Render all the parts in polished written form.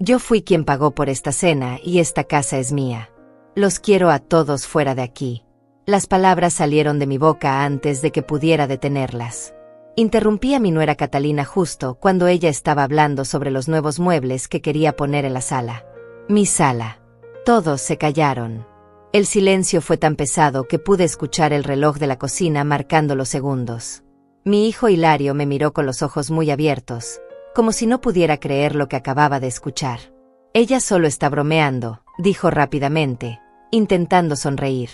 Yo fui quien pagó por esta cena y esta casa es mía. Los quiero a todos fuera de aquí. Las palabras salieron de mi boca antes de que pudiera detenerlas. Interrumpí a mi nuera Catalina justo cuando ella estaba hablando sobre los nuevos muebles que quería poner en la sala. Mi sala. Todos se callaron. El silencio fue tan pesado que pude escuchar el reloj de la cocina marcando los segundos. Mi hijo Hilario me miró con los ojos muy abiertos, como si no pudiera creer lo que acababa de escuchar. Ella solo está bromeando, dijo rápidamente, intentando sonreír.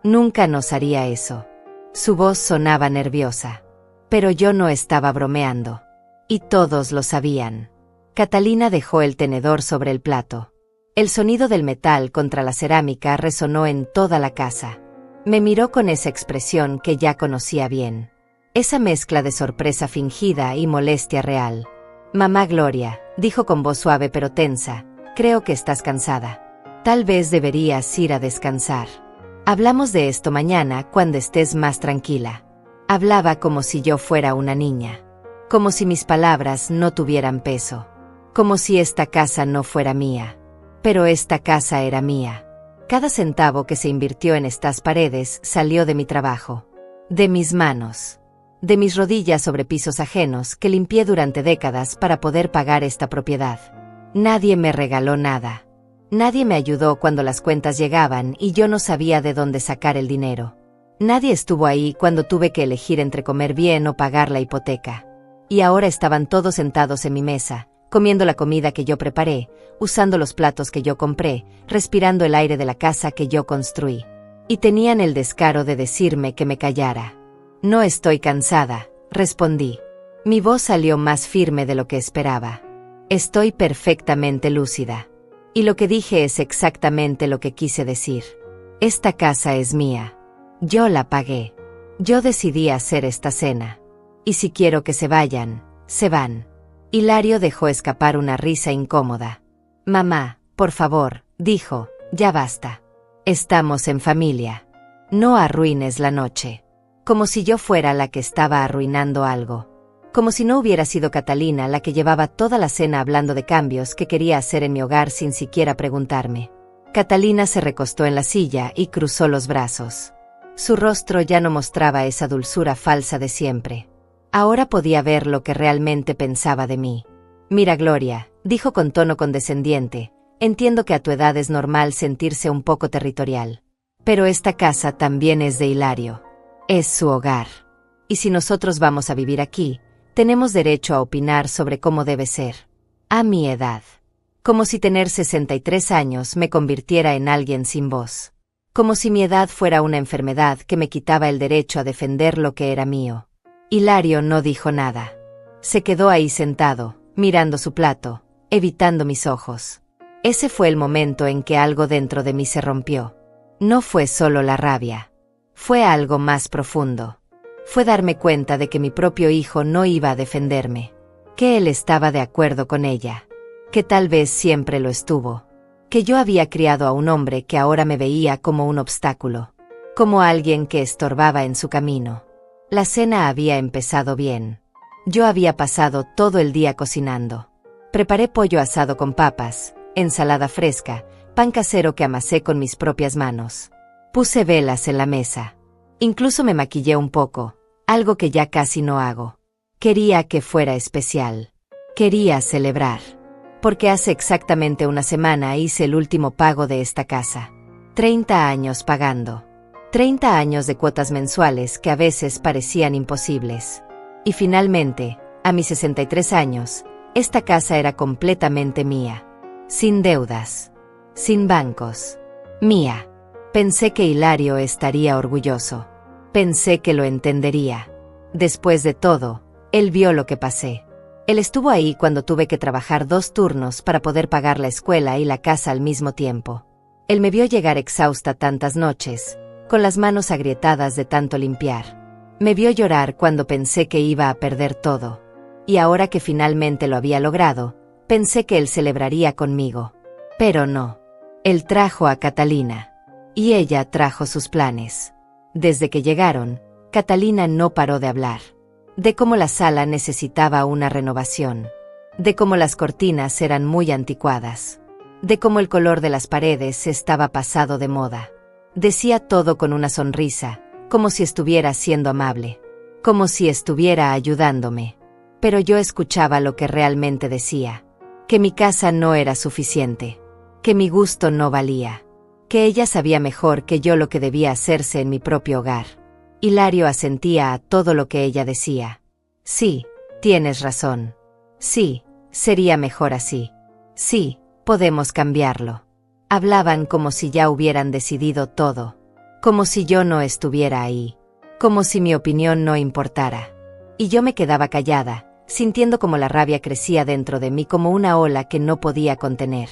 Nunca nos haría eso. Su voz sonaba nerviosa. Pero yo no estaba bromeando. Y todos lo sabían. Catalina dejó el tenedor sobre el plato. El sonido del metal contra la cerámica resonó en toda la casa. Me miró con esa expresión que ya conocía bien. Esa mezcla de sorpresa fingida y molestia real. Mamá Gloria, dijo con voz suave pero tensa, creo que estás cansada. Tal vez deberías ir a descansar. Hablamos de esto mañana cuando estés más tranquila. Hablaba como si yo fuera una niña. Como si mis palabras no tuvieran peso. Como si esta casa no fuera mía. Pero esta casa era mía. Cada centavo que se invirtió en estas paredes salió de mi trabajo. De mis manos. De mis rodillas sobre pisos ajenos que limpié durante décadas para poder pagar esta propiedad. Nadie me regaló nada. Nadie me ayudó cuando las cuentas llegaban y yo no sabía de dónde sacar el dinero. Nadie estuvo ahí cuando tuve que elegir entre comer bien o pagar la hipoteca. Y ahora estaban todos sentados en mi mesa, comiendo la comida que yo preparé, usando los platos que yo compré, respirando el aire de la casa que yo construí. Y tenían el descaro de decirme que me callara. No estoy cansada, respondí. Mi voz salió más firme de lo que esperaba. Estoy perfectamente lúcida. Y lo que dije es exactamente lo que quise decir. Esta casa es mía. Yo la pagué. Yo decidí hacer esta cena. Y si quiero que se vayan, se van. Hilario dejó escapar una risa incómoda. Mamá, por favor, dijo, ya basta. Estamos en familia. No arruines la noche. Como si yo fuera la que estaba arruinando algo. Como si no hubiera sido Catalina la que llevaba toda la cena hablando de cambios que quería hacer en mi hogar sin siquiera preguntarme. Catalina se recostó en la silla y cruzó los brazos. Su rostro ya no mostraba esa dulzura falsa de siempre. Ahora podía ver lo que realmente pensaba de mí. Mira, Gloria, dijo con tono condescendiente, entiendo que a tu edad es normal sentirse un poco territorial. Pero esta casa también es de Hilario. Es su hogar. Y si nosotros vamos a vivir aquí, tenemos derecho a opinar sobre cómo debe ser. A mi edad. Como si tener 63 años me convirtiera en alguien sin voz. Como si mi edad fuera una enfermedad que me quitaba el derecho a defender lo que era mío. Hilario no dijo nada. Se quedó ahí sentado, mirando su plato, evitando mis ojos. Ese fue el momento en que algo dentro de mí se rompió. No fue solo la rabia. Fue algo más profundo. Fue darme cuenta de que mi propio hijo no iba a defenderme. Que él estaba de acuerdo con ella. Que tal vez siempre lo estuvo. Que yo había criado a un hombre que ahora me veía como un obstáculo. Como alguien que estorbaba en su camino. La cena había empezado bien. Yo había pasado todo el día cocinando. Preparé pollo asado con papas, ensalada fresca, pan casero que amasé con mis propias manos. Puse velas en la mesa. Incluso me maquillé un poco, algo que ya casi no hago. Quería que fuera especial. Quería celebrar. Porque hace exactamente una semana hice el último pago de esta casa. 30 años pagando. 30 años de cuotas mensuales que a veces parecían imposibles. Y finalmente, a mis 63 años, esta casa era completamente mía. Sin deudas. Sin bancos. Mía. Pensé que Hilario estaría orgulloso. Pensé que lo entendería. Después de todo, él vio lo que pasé. Él estuvo ahí cuando tuve que trabajar 2 turnos para poder pagar la escuela y la casa al mismo tiempo. Él me vio llegar exhausta tantas noches, con las manos agrietadas de tanto limpiar. Me vio llorar cuando pensé que iba a perder todo. Y ahora que finalmente lo había logrado, pensé que él celebraría conmigo. Pero no. Él trajo a Catalina. Y ella trajo sus planes. Desde que llegaron, Catalina no paró de hablar. De cómo la sala necesitaba una renovación. de cómo las cortinas eran muy anticuadas, de cómo el color de las paredes estaba pasado de moda. Decía todo con una sonrisa, como si estuviera siendo amable, como si estuviera ayudándome. Pero yo escuchaba lo que realmente decía, que mi casa no era suficiente, que mi gusto no valía, que ella sabía mejor que yo lo que debía hacerse en mi propio hogar. Hilario asentía a todo lo que ella decía. Sí, tienes razón. Sí, sería mejor así. Sí, podemos cambiarlo. Hablaban como si ya hubieran decidido todo, como si yo no estuviera ahí, como si mi opinión no importara. Y yo me quedaba callada, sintiendo como la rabia crecía dentro de mí como una ola que no podía contener.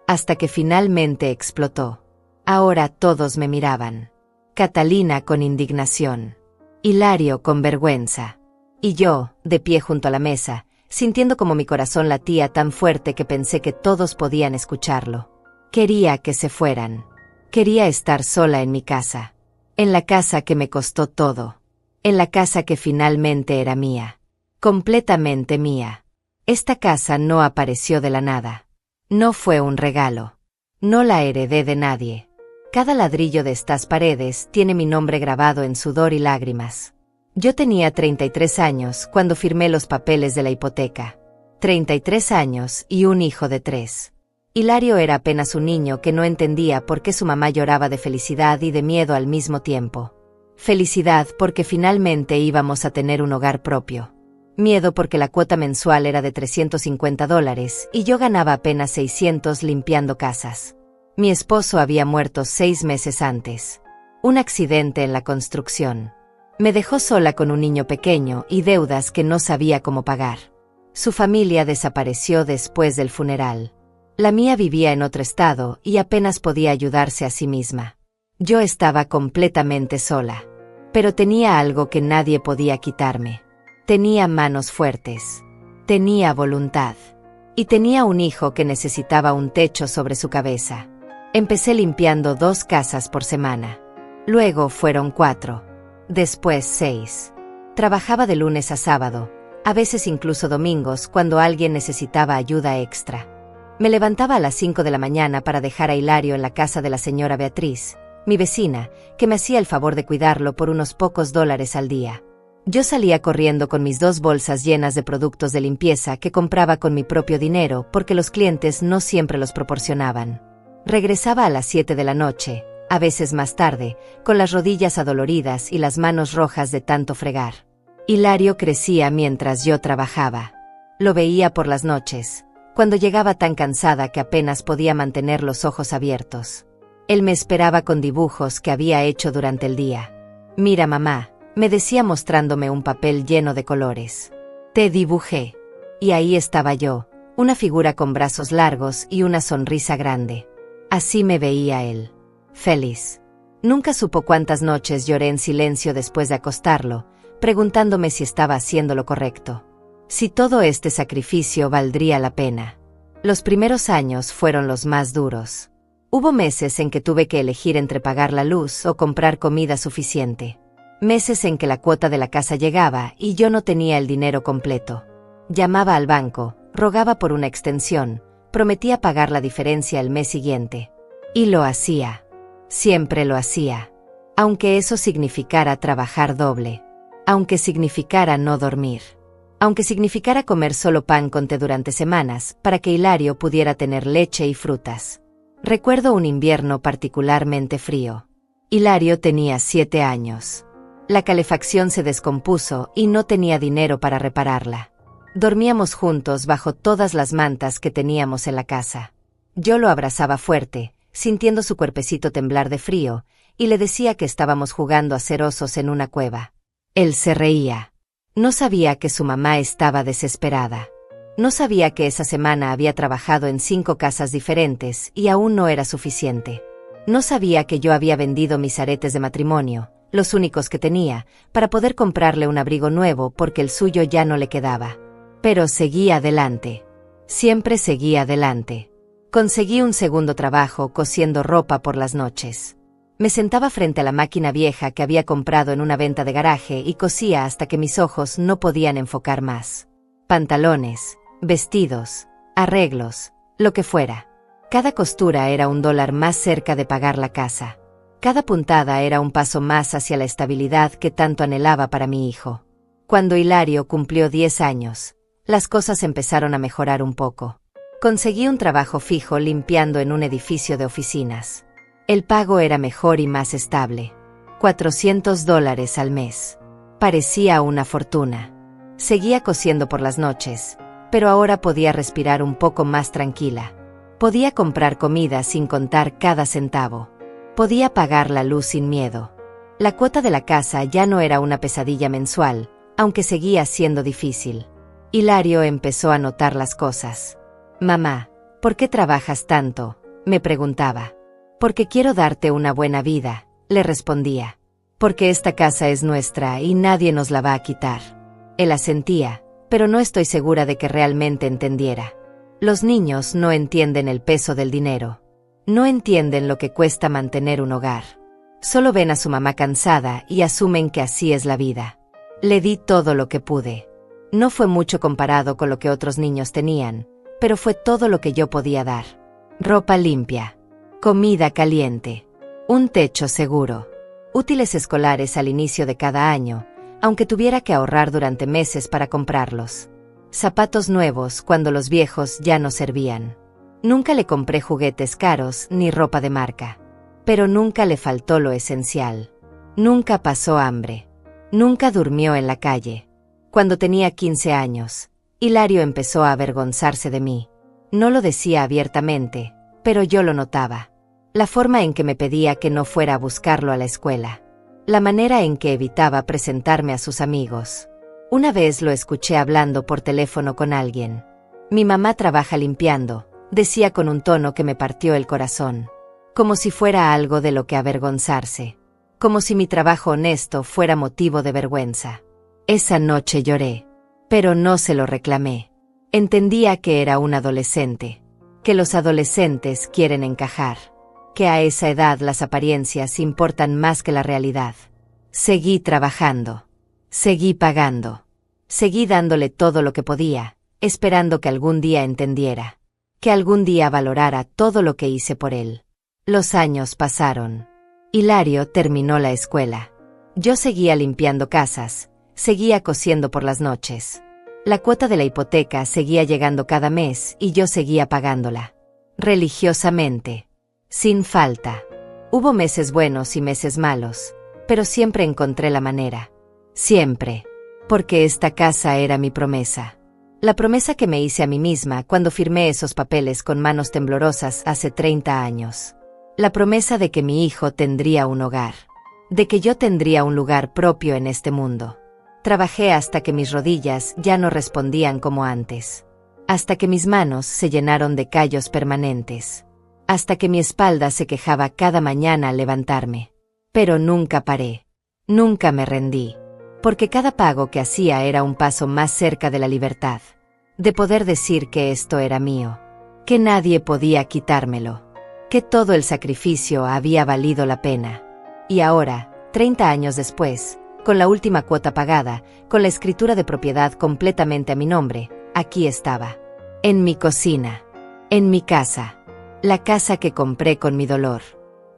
Hasta que finalmente explotó. Ahora todos me miraban. Catalina con indignación. Hilario con vergüenza. Y yo, de pie junto a la mesa, sintiendo como mi corazón latía tan fuerte que pensé que todos podían escucharlo. Quería que se fueran. Quería estar sola en mi casa. En la casa que me costó todo. En la casa que finalmente era mía. Completamente mía. Esta casa no apareció de la nada. No fue un regalo. No la heredé de nadie. Cada ladrillo de estas paredes tiene mi nombre grabado en sudor y lágrimas. Yo tenía 33 años cuando firmé los papeles de la hipoteca. 33 años y un hijo de 3. Hilario era apenas un niño que no entendía por qué su mamá lloraba de felicidad y de miedo al mismo tiempo. Felicidad porque finalmente íbamos a tener un hogar propio. Miedo porque la cuota mensual era de $350 y yo ganaba apenas 600 limpiando casas. Mi esposo había muerto 6 meses antes. Un accidente en la construcción. Me dejó sola con un niño pequeño y deudas que no sabía cómo pagar. Su familia desapareció después del funeral. La mía vivía en otro estado y apenas podía ayudarse a sí misma. Yo estaba completamente sola. Pero tenía algo que nadie podía quitarme. Tenía manos fuertes. Tenía voluntad. Y tenía un hijo que necesitaba un techo sobre su cabeza. Empecé limpiando 2 casas por semana. Luego fueron 4. Después 6. Trabajaba de lunes a sábado, a veces incluso domingos cuando alguien necesitaba ayuda extra. Me levantaba a las 5 de la mañana para dejar a Hilario en la casa de la señora Beatriz, mi vecina, que me hacía el favor de cuidarlo por unos pocos dólares al día. Yo salía corriendo con mis 2 bolsas llenas de productos de limpieza que compraba con mi propio dinero porque los clientes no siempre los proporcionaban. Regresaba a las 7 de la noche, a veces más tarde, con las rodillas adoloridas y las manos rojas de tanto fregar. Hilario crecía mientras yo trabajaba. Lo veía por las noches, cuando llegaba tan cansada que apenas podía mantener los ojos abiertos. Él me esperaba con dibujos que había hecho durante el día. «Mira, mamá», me decía mostrándome un papel lleno de colores. «Te dibujé». Y ahí estaba yo, una figura con brazos largos y una sonrisa grande. Así me veía él. Feliz. Nunca supo cuántas noches lloré en silencio después de acostarlo, preguntándome si estaba haciendo lo correcto. Si todo este sacrificio valdría la pena. Los primeros años fueron los más duros. Hubo meses en que tuve que elegir entre pagar la luz o comprar comida suficiente. Meses en que la cuota de la casa llegaba y yo no tenía el dinero completo. Llamaba al banco, rogaba por una extensión, prometía pagar la diferencia el mes siguiente. Y lo hacía. Siempre lo hacía. Aunque eso significara trabajar doble. Aunque significara no dormir. Aunque significara comer solo pan con té durante semanas, para que Hilario pudiera tener leche y frutas. Recuerdo un invierno particularmente frío. Hilario tenía 7 años. La calefacción se descompuso y no tenía dinero para repararla. Dormíamos juntos bajo todas las mantas que teníamos en la casa. Yo lo abrazaba fuerte, sintiendo su cuerpecito temblar de frío, y le decía que estábamos jugando a ser osos en una cueva. Él se reía. No sabía que su mamá estaba desesperada. No sabía que esa semana había trabajado en 5 casas diferentes y aún no era suficiente. No sabía que yo había vendido mis aretes de matrimonio, los únicos que tenía, para poder comprarle un abrigo nuevo porque el suyo ya no le quedaba. Pero seguí adelante. Siempre seguí adelante. Conseguí un segundo trabajo cosiendo ropa por las noches. Me sentaba frente a la máquina vieja que había comprado en una venta de garaje y cosía hasta que mis ojos no podían enfocar más. Pantalones, vestidos, arreglos, lo que fuera. Cada costura era $1 más cerca de pagar la casa. Cada puntada era un paso más hacia la estabilidad que tanto anhelaba para mi hijo. Cuando Hilario cumplió 10 años, las cosas empezaron a mejorar un poco. Conseguí un trabajo fijo limpiando en un edificio de oficinas. El pago era mejor y más estable. $400 al mes. Parecía una fortuna. Seguía cosiendo por las noches, pero ahora podía respirar un poco más tranquila. Podía comprar comida sin contar cada centavo. Podía pagar la luz sin miedo. La cuota de la casa ya no era una pesadilla mensual, aunque seguía siendo difícil. Hilario empezó a notar las cosas. «Mamá, ¿por qué trabajas tanto?», me preguntaba. «Porque quiero darte una buena vida», le respondía. «Porque esta casa es nuestra y nadie nos la va a quitar». Él asentía, pero no estoy segura de que realmente entendiera. Los niños no entienden el peso del dinero. No entienden lo que cuesta mantener un hogar. Solo ven a su mamá cansada y asumen que así es la vida. Le di todo lo que pude. No fue mucho comparado con lo que otros niños tenían, pero fue todo lo que yo podía dar. Ropa limpia, comida caliente, un techo seguro, útiles escolares al inicio de cada año, aunque tuviera que ahorrar durante meses para comprarlos. Zapatos nuevos cuando los viejos ya no servían. Nunca le compré juguetes caros ni ropa de marca. Pero nunca le faltó lo esencial. Nunca pasó hambre. Nunca durmió en la calle. Cuando tenía 15 años, Hilario empezó a avergonzarse de mí. No lo decía abiertamente, pero yo lo notaba. La forma en que me pedía que no fuera a buscarlo a la escuela. La manera en que evitaba presentarme a sus amigos. Una vez lo escuché hablando por teléfono con alguien. «Mi mamá trabaja limpiando», decía con un tono que me partió el corazón. Como si fuera algo de lo que avergonzarse. Como si mi trabajo honesto fuera motivo de vergüenza. Esa noche lloré. Pero no se lo reclamé. Entendía que era un adolescente. Que los adolescentes quieren encajar. Que a esa edad las apariencias importan más que la realidad. Seguí trabajando. Seguí pagando. Seguí dándole todo lo que podía, esperando que algún día entendiera. Que algún día valorara todo lo que hice por él. Los años pasaron. Hilario terminó la escuela. Yo seguía limpiando casas, seguía cosiendo por las noches. La cuota de la hipoteca seguía llegando cada mes y yo seguía pagándola. Religiosamente. Sin falta. Hubo meses buenos y meses malos, pero siempre encontré la manera. Siempre. Porque esta casa era mi promesa. La promesa que me hice a mí misma cuando firmé esos papeles con manos temblorosas hace 30 años. La promesa de que mi hijo tendría un hogar. De que yo tendría un lugar propio en este mundo. Trabajé hasta que mis rodillas ya no respondían como antes. Hasta que mis manos se llenaron de callos permanentes. Hasta que mi espalda se quejaba cada mañana al levantarme. Pero nunca paré. Nunca me rendí. Porque cada pago que hacía era un paso más cerca de la libertad. De poder decir que esto era mío. Que nadie podía quitármelo. Que todo el sacrificio había valido la pena. Y ahora, 30 años después, con la última cuota pagada, con la escritura de propiedad completamente a mi nombre, aquí estaba. En mi cocina. En mi casa. La casa que compré con mi dolor.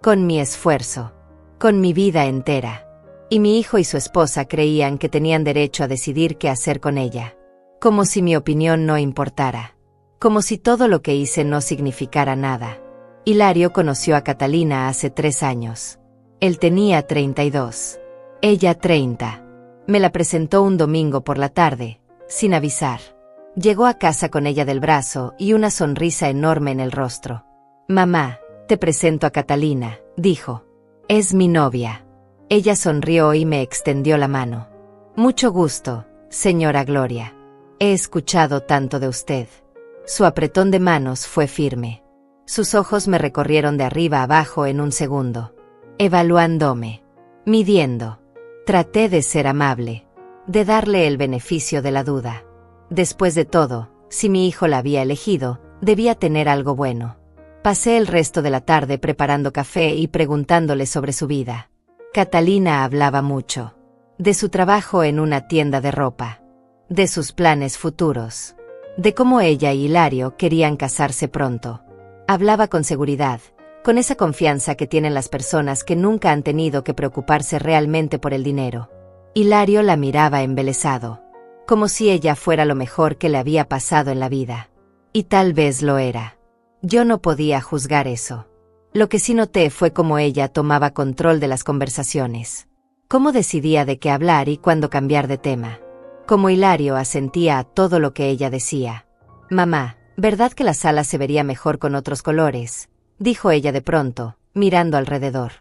Con mi esfuerzo. Con mi vida entera. Y mi hijo y su esposa creían que tenían derecho a decidir qué hacer con ella. Como si mi opinión no importara. Como si todo lo que hice no significara nada. Hilario conoció a Catalina hace 3 años. Él tenía 32. Ella 30. Me la presentó un domingo por la tarde, sin avisar. Llegó a casa con ella del brazo y una sonrisa enorme en el rostro. «Mamá, te presento a Catalina», dijo. «Es mi novia». Ella sonrió y me extendió la mano. «Mucho gusto, señora Gloria. He escuchado tanto de usted». Su apretón de manos fue firme. Sus ojos me recorrieron de arriba a abajo en un segundo. Evaluándome. Midiendo. Traté de ser amable. De darle el beneficio de la duda. Después de todo, si mi hijo la había elegido, debía tener algo bueno. Pasé el resto de la tarde preparando café y preguntándole sobre su vida. Catalina hablaba mucho. De su trabajo en una tienda de ropa. De sus planes futuros. de cómo ella y Hilario querían casarse pronto. Hablaba con seguridad, con esa confianza que tienen las personas que nunca han tenido que preocuparse realmente por el dinero. Hilario la miraba embelesado, como si ella fuera lo mejor que le había pasado en la vida. Y tal vez lo era. Yo no podía juzgar eso. Lo que sí noté fue cómo ella tomaba control de las conversaciones. Cómo decidía de qué hablar y cuándo cambiar de tema. Cómo Hilario asentía a todo lo que ella decía. «Mamá, ¿verdad que la sala se vería mejor con otros colores?», dijo ella de pronto, mirando alrededor.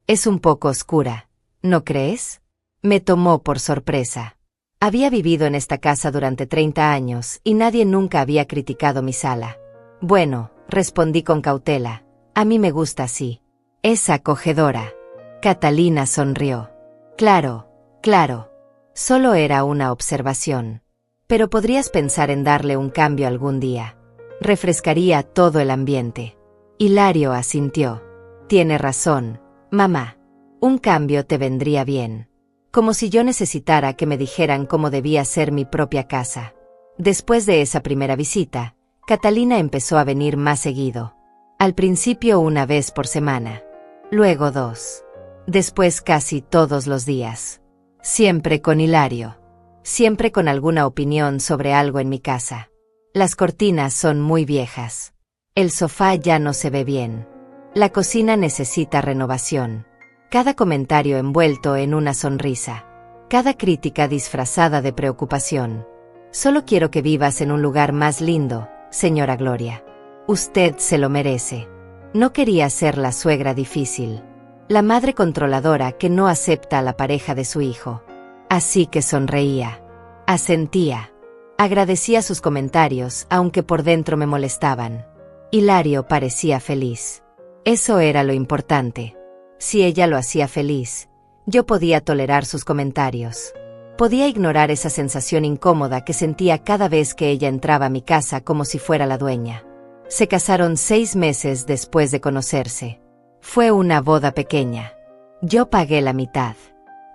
«Es un poco oscura, ¿no crees?». Me tomó por sorpresa. Había vivido en esta casa durante 30 años y nadie nunca había criticado mi sala. «Bueno», respondí con cautela, «a mí me gusta así. Es acogedora». Catalina sonrió. «Claro, claro. Solo era una observación. Pero podrías pensar en darle un cambio algún día. Refrescaría todo el ambiente». Hilario asintió. «Tiene razón, mamá. Un cambio te vendría bien». Como si yo necesitara que me dijeran cómo debía ser mi propia casa. Después de esa primera visita, Catalina empezó a venir más seguido. Al principio 1 vez por semana. Luego 2. Después casi todos los días. Siempre con Hilario. Siempre con alguna opinión sobre algo en mi casa. Las cortinas son muy viejas. El sofá ya no se ve bien. La cocina necesita renovación. Cada comentario envuelto en una sonrisa. Cada crítica disfrazada de preocupación. «Solo quiero que vivas en un lugar más lindo, señora Gloria. Usted se lo merece». No quería ser la suegra difícil. La madre controladora que no acepta a la pareja de su hijo. Así que sonreía. Asentía. Agradecía sus comentarios, aunque por dentro me molestaban. Hilario parecía feliz. Eso era lo importante. Si ella lo hacía feliz, yo podía tolerar sus comentarios. Podía ignorar esa sensación incómoda que sentía cada vez que ella entraba a mi casa como si fuera la dueña. Se casaron 6 meses después de conocerse. Fue una boda pequeña. Yo pagué la mitad.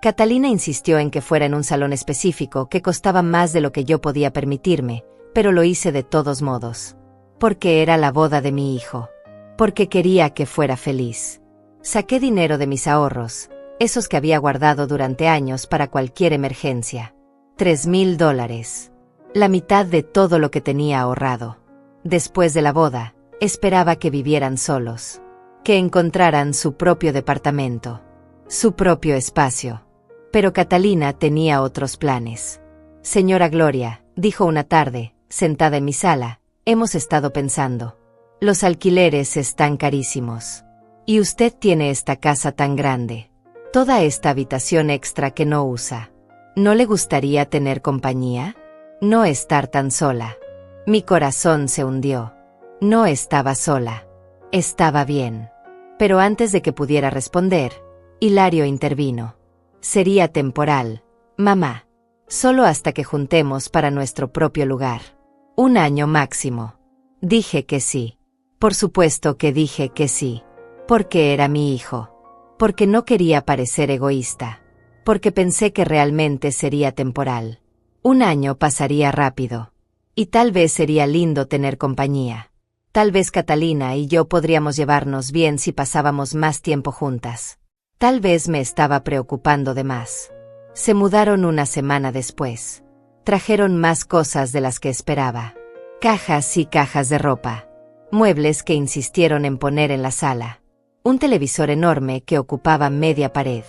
Catalina insistió en que fuera en un salón específico que costaba más de lo que yo podía permitirme, pero lo hice de todos modos. Porque era la boda de mi hijo. Porque quería que fuera feliz. Saqué dinero de mis ahorros, esos que había guardado durante años para cualquier emergencia. $3,000. La mitad de todo lo que tenía ahorrado. Después de la boda, esperaba que vivieran solos. Que encontraran su propio departamento. Su propio espacio. Pero Catalina tenía otros planes. «Señora Gloria», dijo una tarde, sentada en mi sala, «hemos estado pensando. Los alquileres están carísimos. Y usted tiene esta casa tan grande. Toda esta habitación extra que no usa. ¿No le gustaría tener compañía? No estar tan sola». Mi corazón se hundió. No estaba sola. Estaba bien. Pero antes de que pudiera responder, Hilario intervino. «Sería temporal, mamá. Solo hasta que juntemos para nuestro propio lugar. 1 año máximo». Dije que sí. Por supuesto que dije que sí. Porque era mi hijo. Porque no quería parecer egoísta. Porque pensé que realmente sería temporal. 1 año pasaría rápido. Y tal vez sería lindo tener compañía. Tal vez Catalina y yo podríamos llevarnos bien si pasábamos más tiempo juntas. Tal vez me estaba preocupando de más. Se mudaron 1 semana después. Trajeron más cosas de las que esperaba. Cajas y cajas de ropa. Muebles que insistieron en poner en la sala. Un televisor enorme que ocupaba media pared.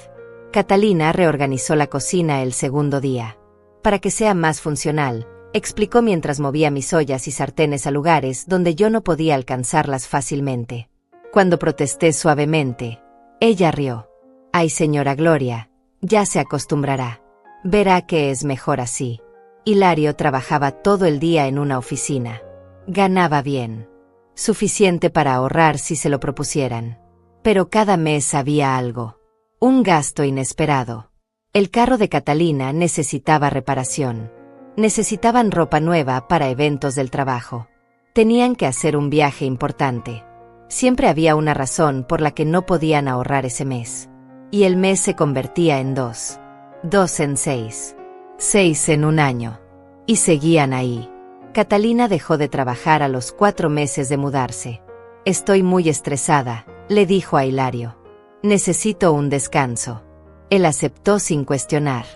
Catalina reorganizó la cocina el segundo día. Para que sea más funcional, explicó mientras movía mis ollas y sartenes a lugares donde yo no podía alcanzarlas fácilmente. Cuando protesté suavemente, ella rió. «Ay, señora Gloria, ya se acostumbrará. Verá que es mejor así». Hilario trabajaba todo el día en una oficina. Ganaba bien. Suficiente para ahorrar si se lo propusieran. Pero cada mes había algo. Un gasto inesperado. El carro de Catalina necesitaba reparación. Necesitaban ropa nueva para eventos del trabajo. Tenían que hacer un viaje importante. Siempre había una razón por la que no podían ahorrar ese mes. Y el mes se convertía en 2. 2 en 6. 6 en 1 año. Y seguían ahí. Catalina dejó de trabajar a los 4 meses de mudarse. Estoy muy estresada, le dijo a Hilario. Necesito un descanso. Él aceptó sin cuestionar.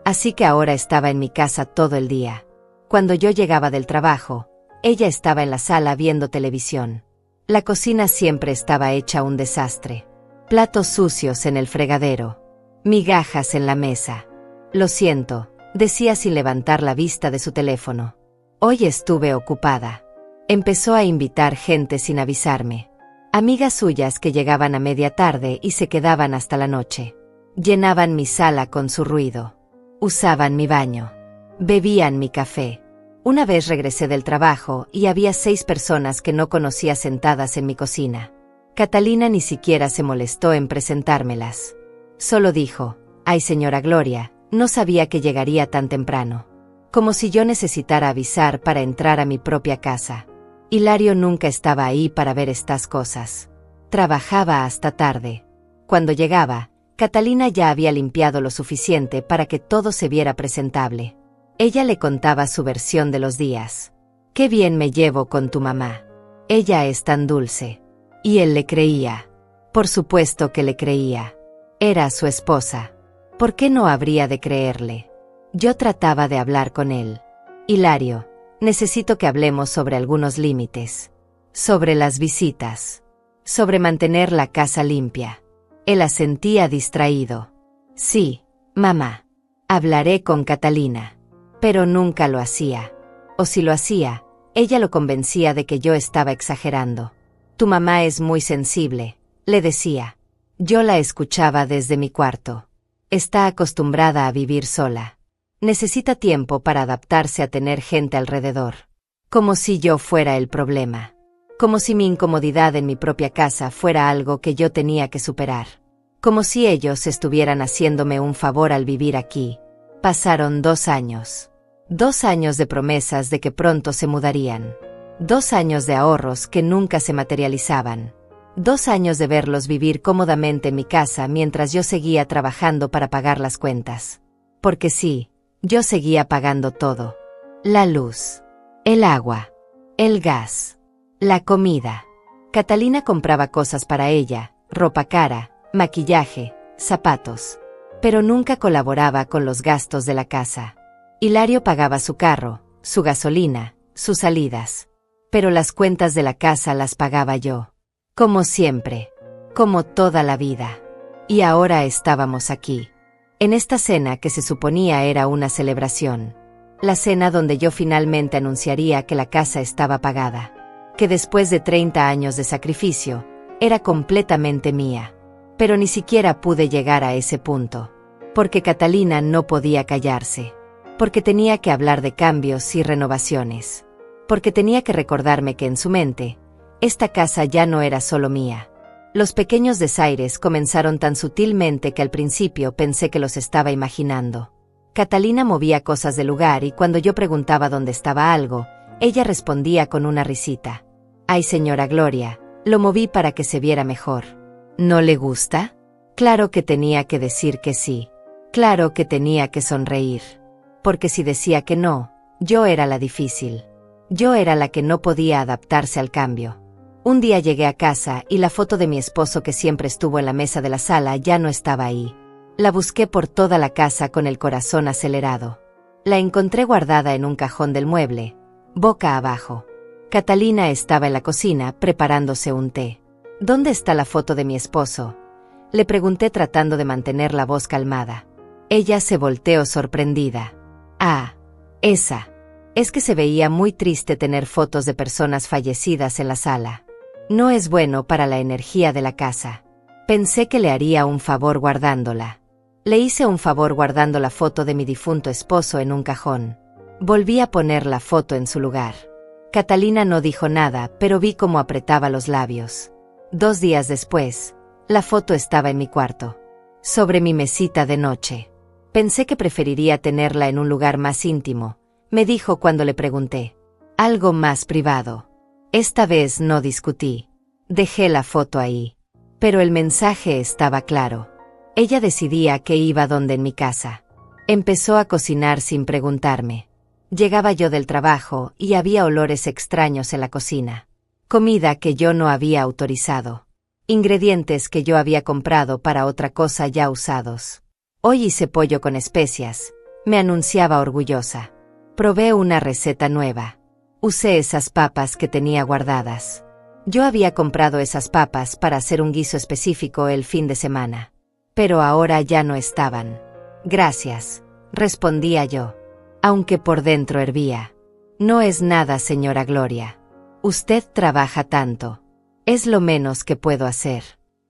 Así que ahora estaba en mi casa todo el día. Cuando yo llegaba del trabajo, ella estaba en la sala viendo televisión. La cocina siempre estaba hecha un desastre. Platos sucios en el fregadero. Migajas en la mesa. Lo siento, decía sin levantar la vista de su teléfono. Hoy estuve ocupada. Empezó a invitar gente sin avisarme. Amigas suyas que llegaban a media tarde y se quedaban hasta la noche. Llenaban mi sala con su ruido. Usaban mi baño. Bebían mi café. Una vez regresé del trabajo y había 6 personas que no conocía sentadas en mi cocina. Catalina ni siquiera se molestó en presentármelas. Solo dijo, «Ay, señora Gloria, no sabía que llegaría tan temprano». Como si yo necesitara avisar para entrar a mi propia casa. Hilario nunca estaba ahí para ver estas cosas. Trabajaba hasta tarde. Cuando llegaba, Catalina ya había limpiado lo suficiente para que todo se viera presentable. Ella le contaba su versión de los días. «Qué bien me llevo con tu mamá. Ella es tan dulce». Y él le creía. Por supuesto que le creía. Era su esposa. ¿Por qué no habría de creerle? Yo trataba de hablar con él. «Hilario, necesito que hablemos sobre algunos límites. Sobre las visitas. Sobre mantener la casa limpia». Él asentía distraído. «Sí, mamá. Hablaré con Catalina». Pero nunca lo hacía. O si lo hacía, ella lo convencía de que yo estaba exagerando. «Tu mamá es muy sensible», le decía. Yo la escuchaba desde mi cuarto. Está acostumbrada a vivir sola. Necesita tiempo para adaptarse a tener gente alrededor. Como si yo fuera el problema. Como si mi incomodidad en mi propia casa fuera algo que yo tenía que superar. Como si ellos estuvieran haciéndome un favor al vivir aquí. Pasaron 2 años. 2 años de promesas de que pronto se mudarían. 2 años de ahorros que nunca se materializaban. 2 años de verlos vivir cómodamente en mi casa mientras yo seguía trabajando para pagar las cuentas. Porque sí, yo seguía pagando todo. La luz, el agua, el gas, la comida. Catalina compraba cosas para ella, ropa cara, maquillaje, zapatos. Pero nunca colaboraba con los gastos de la casa. Hilario pagaba su carro, su gasolina, sus salidas. Pero las cuentas de la casa las pagaba yo. Como siempre. Como toda la vida. Y ahora estábamos aquí. En esta cena que se suponía era una celebración. La cena donde yo finalmente anunciaría que la casa estaba pagada. Que después de 30 años de sacrificio, era completamente mía. Pero ni siquiera pude llegar a ese punto. Porque Catalina no podía callarse. Porque tenía que hablar de cambios y renovaciones. Porque tenía que recordarme que en su mente, esta casa ya no era solo mía. Los pequeños desaires comenzaron tan sutilmente que al principio pensé que los estaba imaginando. Catalina movía cosas del lugar y cuando yo preguntaba dónde estaba algo, ella respondía con una risita. «Ay, señora Gloria, lo moví para que se viera mejor». ¿No le gusta? Claro que tenía que decir que sí. Claro que tenía que sonreír. Porque si decía que no, yo era la difícil. Yo era la que no podía adaptarse al cambio. Un día llegué a casa y la foto de mi esposo que siempre estuvo en la mesa de la sala ya no estaba ahí. La busqué por toda la casa con el corazón acelerado. La encontré guardada en un cajón del mueble, boca abajo. Catalina estaba en la cocina preparándose un té. «¿Dónde está la foto de mi esposo?», le pregunté tratando de mantener la voz calmada. Ella se volteó sorprendida. «Ah, esa. Es que se veía muy triste tener fotos de personas fallecidas en la sala. No es bueno para la energía de la casa. Pensé que le haría un favor guardándola. Le hice un favor guardando la foto de mi difunto esposo en un cajón. Volví a poner la foto en su lugar. Catalina no dijo nada, pero vi cómo apretaba los labios. 2 días después, la foto estaba en mi cuarto, sobre mi mesita de noche. Pensé que preferiría tenerla en un lugar más íntimo, me dijo cuando le pregunté. Algo más privado. Esta vez no discutí. Dejé la foto ahí. Pero el mensaje estaba claro. Ella decidía que iba donde en mi casa. Empezó a cocinar sin preguntarme. Llegaba yo del trabajo y había olores extraños en la cocina. Comida que yo no había autorizado. Ingredientes que yo había comprado para otra cosa ya usados. Hoy hice pollo con especias, me anunciaba orgullosa. Probé una receta nueva. Usé esas papas que tenía guardadas. Yo había comprado esas papas para hacer un guiso específico el fin de semana. Pero ahora ya no estaban. Gracias, respondía yo, aunque por dentro hervía. No es nada, señora Gloria. Usted trabaja tanto. Es lo menos que puedo hacer.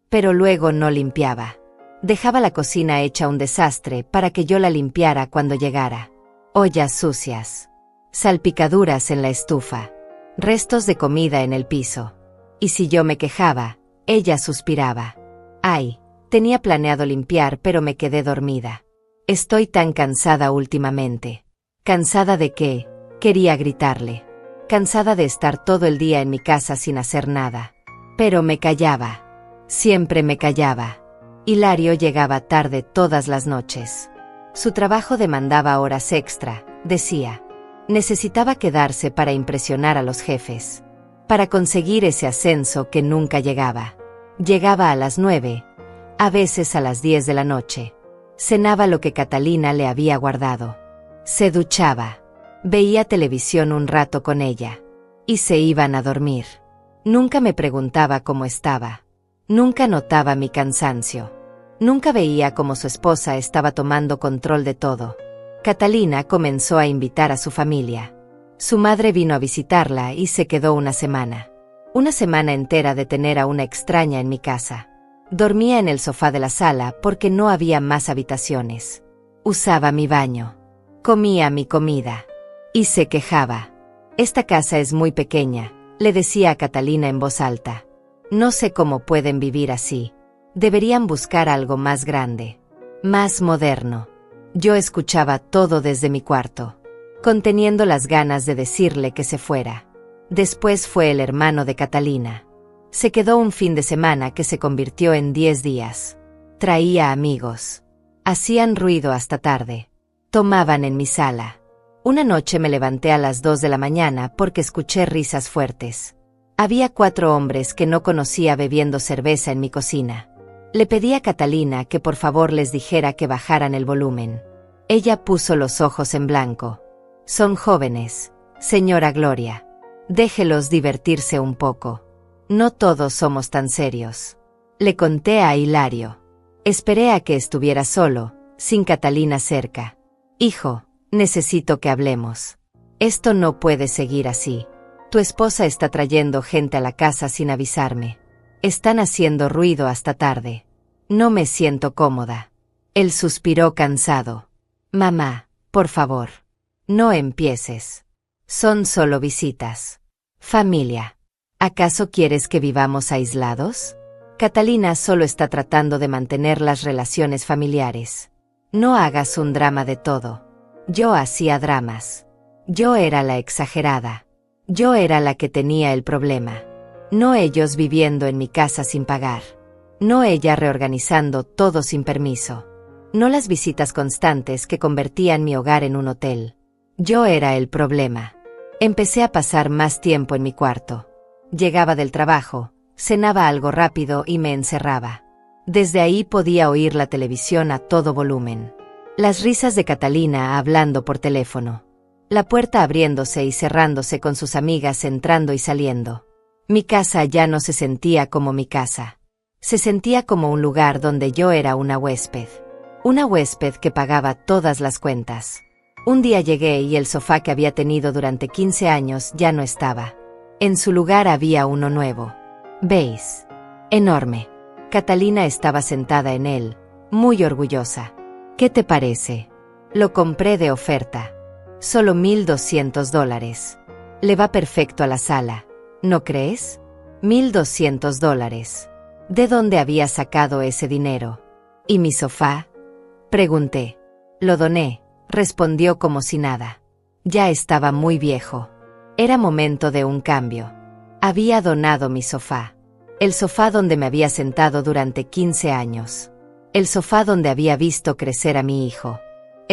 Pero luego no limpiaba. Dejaba la cocina hecha un desastre para que yo la limpiara cuando llegara. Ollas sucias. Salpicaduras en la estufa. Restos de comida en el piso. Y si yo me quejaba, ella suspiraba. Ay, tenía planeado limpiar, pero me quedé dormida. Estoy tan cansada últimamente. ¿Cansada de qué? Quería gritarle. Cansada de estar todo el día en mi casa sin hacer nada. Pero me callaba. Siempre me callaba. Hilario llegaba tarde todas las noches. Su trabajo demandaba horas extra, decía. Necesitaba quedarse para impresionar a los jefes. Para conseguir ese ascenso que nunca llegaba. Llegaba a las 9, a veces a las 10 de la noche. Cenaba lo que Catalina le había guardado. Se duchaba. Veía televisión un rato con ella. Y se iban a dormir. Nunca me preguntaba cómo estaba. Nunca notaba mi cansancio. Nunca veía cómo su esposa estaba tomando control de todo. Catalina comenzó a invitar a su familia. Su madre vino a visitarla y se quedó una semana. Una semana entera de tener a una extraña en mi casa. Dormía en el sofá de la sala porque no había más habitaciones. Usaba mi baño. Comía mi comida. Y se quejaba. Esta casa es muy pequeña, le decía a Catalina en voz alta. No sé cómo pueden vivir así. Deberían buscar algo más grande. Más moderno. Yo escuchaba todo desde mi cuarto, conteniendo las ganas de decirle que se fuera. Después fue el hermano de Catalina. Se quedó un fin de semana que se convirtió en 10 días. Traía amigos. Hacían ruido hasta tarde. Tomaban en mi sala. Una noche me levanté a las 2 de la mañana porque escuché risas fuertes. Había 4 hombres que no conocía bebiendo cerveza en mi cocina. Le pedí a Catalina que por favor les dijera que bajaran el volumen. Ella puso los ojos en blanco. Son jóvenes, señora Gloria. Déjelos divertirse un poco. No todos somos tan serios. Le conté a Hilario. Esperé a que estuviera solo, sin Catalina cerca. Hijo, necesito que hablemos. Esto no puede seguir así. Tu esposa está trayendo gente a la casa sin avisarme. Están haciendo ruido hasta tarde. No me siento cómoda. Él suspiró cansado. Mamá, por favor. No empieces. Son solo visitas. Familia. ¿Acaso quieres que vivamos aislados? Catalina solo está tratando de mantener las relaciones familiares. No hagas un drama de todo. Yo hacía dramas. Yo era la exagerada. Yo era la que tenía el problema. No ellos viviendo en mi casa sin pagar. No ella reorganizando todo sin permiso. No las visitas constantes que convertían mi hogar en un hotel. Yo era el problema. Empecé a pasar más tiempo en mi cuarto. Llegaba del trabajo, cenaba algo rápido y me encerraba. Desde ahí podía oír la televisión a todo volumen. Las risas de Catalina hablando por teléfono. La puerta abriéndose y cerrándose con sus amigas entrando y saliendo. Mi casa ya no se sentía como mi casa. Se sentía como un lugar donde yo era una huésped. Una huésped que pagaba todas las cuentas. Un día llegué y el sofá que había tenido durante 15 años ya no estaba. En su lugar había uno nuevo. ¿Veis? Enorme. Catalina estaba sentada en él, muy orgullosa. ¿Qué te parece? Lo compré de oferta. Solo $1,200. Le va perfecto a la sala, ¿no crees? $1,200. ¿De dónde había sacado ese dinero? ¿Y mi sofá? Pregunté. Lo doné, respondió como si nada. Ya estaba muy viejo. Era momento de un cambio. Había donado mi sofá. El sofá donde me había sentado durante 15 años. El sofá donde había visto crecer a mi hijo.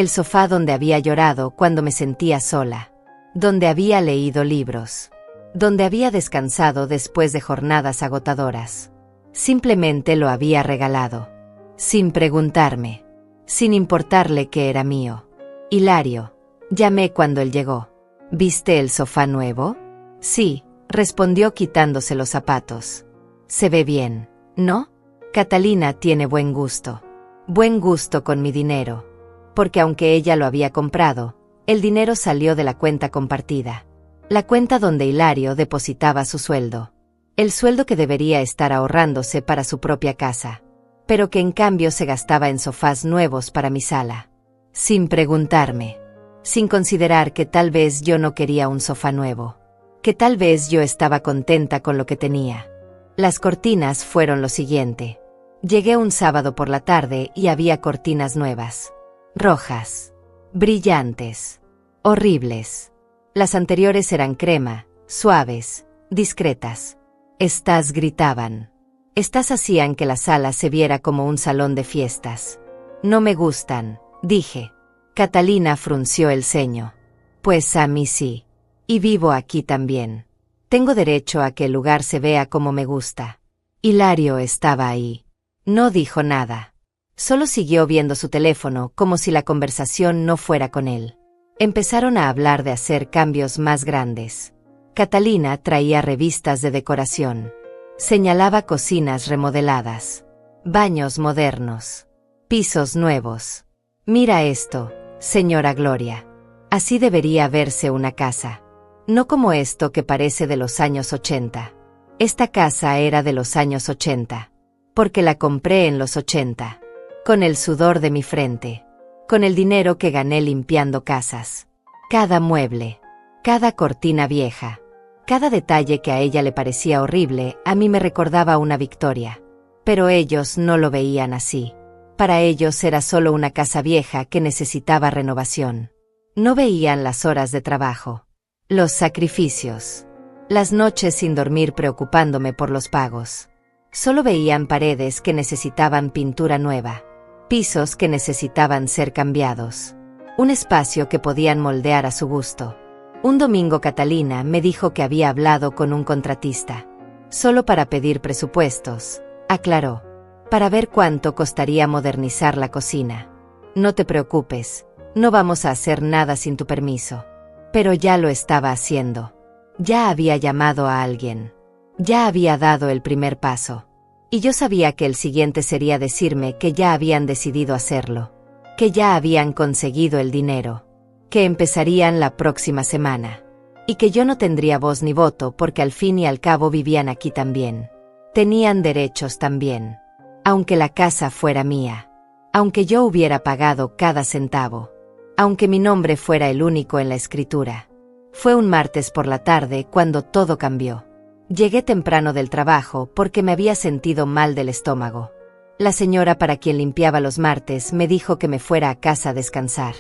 El sofá donde había llorado cuando me sentía sola. Donde había leído libros. Donde había descansado después de jornadas agotadoras. Simplemente lo había regalado. Sin preguntarme. Sin importarle que era mío. Hilario. Llamé cuando él llegó. ¿Viste el sofá nuevo? Sí, respondió quitándose los zapatos. Se ve bien, ¿no? Catalina tiene buen gusto. Buen gusto con mi dinero. Porque aunque ella lo había comprado, el dinero salió de la cuenta compartida. La cuenta donde Hilario depositaba su sueldo. El sueldo que debería estar ahorrándose para su propia casa. Pero que en cambio se gastaba en sofás nuevos para mi sala. Sin preguntarme. Sin considerar que tal vez yo no quería un sofá nuevo. Que tal vez yo estaba contenta con lo que tenía. Las cortinas fueron lo siguiente. Llegué un sábado por la tarde y había cortinas nuevas. Rojas. Brillantes. Horribles. Las anteriores eran crema, suaves, discretas. Estas gritaban. Estas hacían que la sala se viera como un salón de fiestas. No me gustan, dije. Catalina frunció el ceño. Pues a mí sí. Y vivo aquí también. Tengo derecho a que el lugar se vea como me gusta. Hilario estaba ahí. No dijo nada. Solo siguió viendo su teléfono como si la conversación no fuera con él. Empezaron a hablar de hacer cambios más grandes. Catalina traía revistas de decoración. Señalaba cocinas remodeladas. Baños modernos. Pisos nuevos. Mira esto, señora Gloria. Así debería verse una casa. No como esto que parece de los años 80. Esta casa era de los años 80. Porque la compré en los 80. Con el sudor de mi frente. Con el dinero que gané limpiando casas. Cada mueble. Cada cortina vieja. Cada detalle que a ella le parecía horrible, a mí me recordaba una victoria. Pero ellos no lo veían así. Para ellos era solo una casa vieja que necesitaba renovación. No veían las horas de trabajo. Los sacrificios. Las noches sin dormir preocupándome por los pagos. Solo veían paredes que necesitaban pintura nueva. Pisos que necesitaban ser cambiados. Un espacio que podían moldear a su gusto. Un domingo Catalina me dijo que había hablado con un contratista. Solo para pedir presupuestos, aclaró. Para ver cuánto costaría modernizar la cocina. No te preocupes, no vamos a hacer nada sin tu permiso. Pero ya lo estaba haciendo. Ya había llamado a alguien. Ya había dado el primer paso. Y yo sabía que el siguiente sería decirme que ya habían decidido hacerlo. Que ya habían conseguido el dinero. Que empezarían la próxima semana. Y que yo no tendría voz ni voto porque al fin y al cabo vivían aquí también. Tenían derechos también. Aunque la casa fuera mía. Aunque yo hubiera pagado cada centavo. Aunque mi nombre fuera el único en la escritura. Fue un martes por la tarde cuando todo cambió. Llegué temprano del trabajo porque me había sentido mal del estómago. La señora para quien limpiaba los martes me dijo que me fuera a casa a descansar.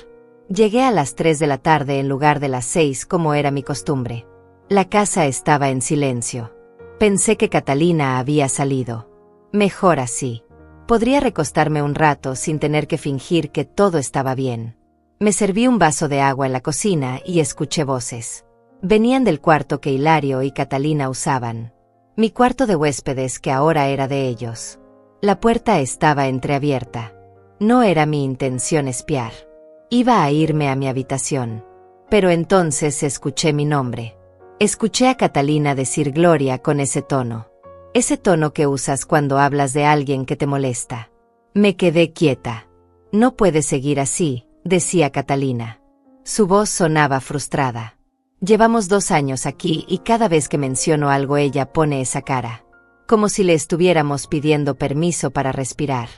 Llegué a las 3 de la tarde en lugar de las 6 como era mi costumbre. La casa estaba en silencio. Pensé que Catalina había salido. Mejor así. Podría recostarme un rato sin tener que fingir que todo estaba bien. Me serví un vaso de agua en la cocina y escuché voces. Venían del cuarto que Hilario y Catalina usaban. Mi cuarto de huéspedes que ahora era de ellos. La puerta estaba entreabierta. No era mi intención espiar. Iba a irme a mi habitación. Pero entonces escuché mi nombre. Escuché a Catalina decir Gloria con ese tono. Ese tono que usas cuando hablas de alguien que te molesta. Me quedé quieta. No puedes seguir así, decía Catalina. Su voz sonaba frustrada. Llevamos 2 años aquí y cada vez que menciono algo ella pone esa cara. Como si le estuviéramos pidiendo permiso para respirar.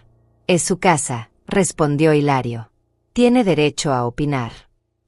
Es su casa, respondió Hilario. Tiene derecho a opinar.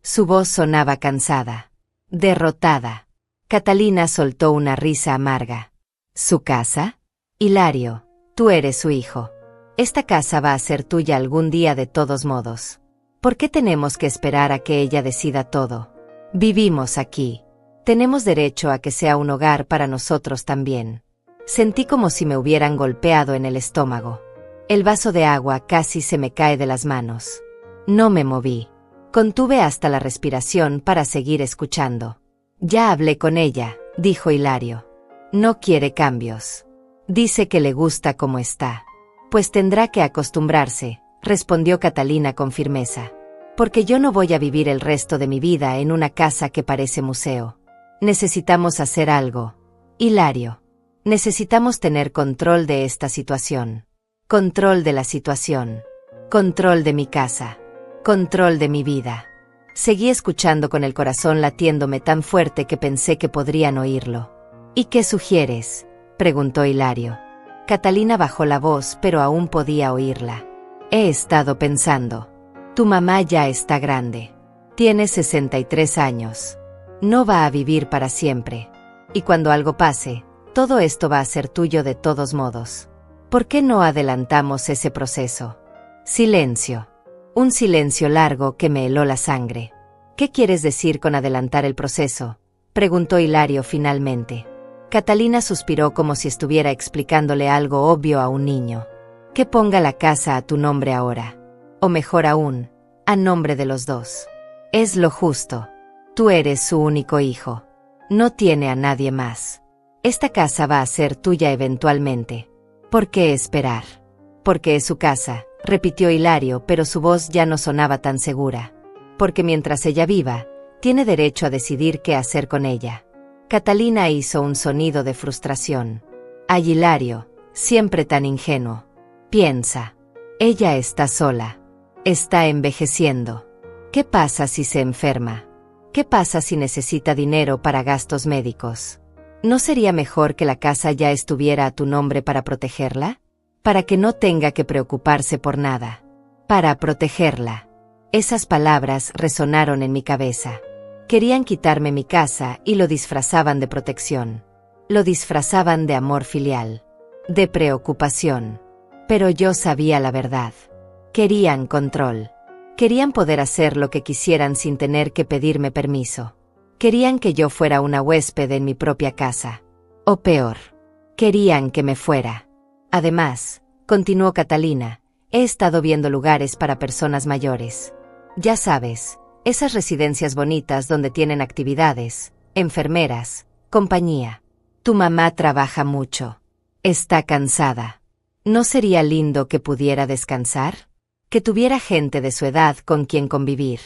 Su voz sonaba cansada. Derrotada. Catalina soltó una risa amarga. ¿Su casa? Hilario, tú eres su hijo. Esta casa va a ser tuya algún día de todos modos. ¿Por qué tenemos que esperar a que ella decida todo? Vivimos aquí. Tenemos derecho a que sea un hogar para nosotros también. Sentí como si me hubieran golpeado en el estómago. El vaso de agua casi se me cae de las manos. No me moví. Contuve hasta la respiración para seguir escuchando. Ya hablé con ella, dijo Hilario. No quiere cambios. Dice que le gusta como está. Pues tendrá que acostumbrarse, respondió Catalina con firmeza. Porque yo no voy a vivir el resto de mi vida en una casa que parece museo. Necesitamos hacer algo. Hilario. Necesitamos tener control de esta situación. Control de la situación. Control de mi casa. Control de mi vida. Seguí escuchando con el corazón latiéndome tan fuerte que pensé que podrían oírlo. ¿Y qué sugieres?, preguntó Hilario. Catalina bajó la voz, pero aún podía oírla. He estado pensando. Tu mamá ya está grande. Tiene 63 años. No va a vivir para siempre. Y cuando algo pase, todo esto va a ser tuyo de todos modos. ¿Por qué no adelantamos ese proceso? Silencio. Un silencio largo que me heló la sangre. ¿Qué quieres decir con adelantar el proceso?, preguntó Hilario finalmente. Catalina suspiró como si estuviera explicándole algo obvio a un niño. Que ponga la casa a tu nombre ahora. O mejor aún, a nombre de los dos. Es lo justo. Tú eres su único hijo. No tiene a nadie más. Esta casa va a ser tuya eventualmente. ¿Por qué esperar? Porque es su casa, repitió Hilario, pero su voz ya no sonaba tan segura. Porque mientras ella viva, tiene derecho a decidir qué hacer con ella. Catalina hizo un sonido de frustración. Ay, Hilario, siempre tan ingenuo. Piensa. Ella está sola. Está envejeciendo. ¿Qué pasa si se enferma? ¿Qué pasa si necesita dinero para gastos médicos? ¿No sería mejor que la casa ya estuviera a tu nombre para protegerla? Para que no tenga que preocuparse por nada. Para protegerla. Esas palabras resonaron en mi cabeza. Querían quitarme mi casa y lo disfrazaban de protección. Lo disfrazaban de amor filial. De preocupación. Pero yo sabía la verdad. Querían control. Querían poder hacer lo que quisieran sin tener que pedirme permiso. Querían que yo fuera una huésped en mi propia casa. O peor. Querían que me fuera. Además, continuó Catalina, he estado viendo lugares para personas mayores. Ya sabes, esas residencias bonitas donde tienen actividades, enfermeras, compañía. Tu mamá trabaja mucho. Está cansada. ¿No sería lindo que pudiera descansar? Que tuviera gente de su edad con quien convivir.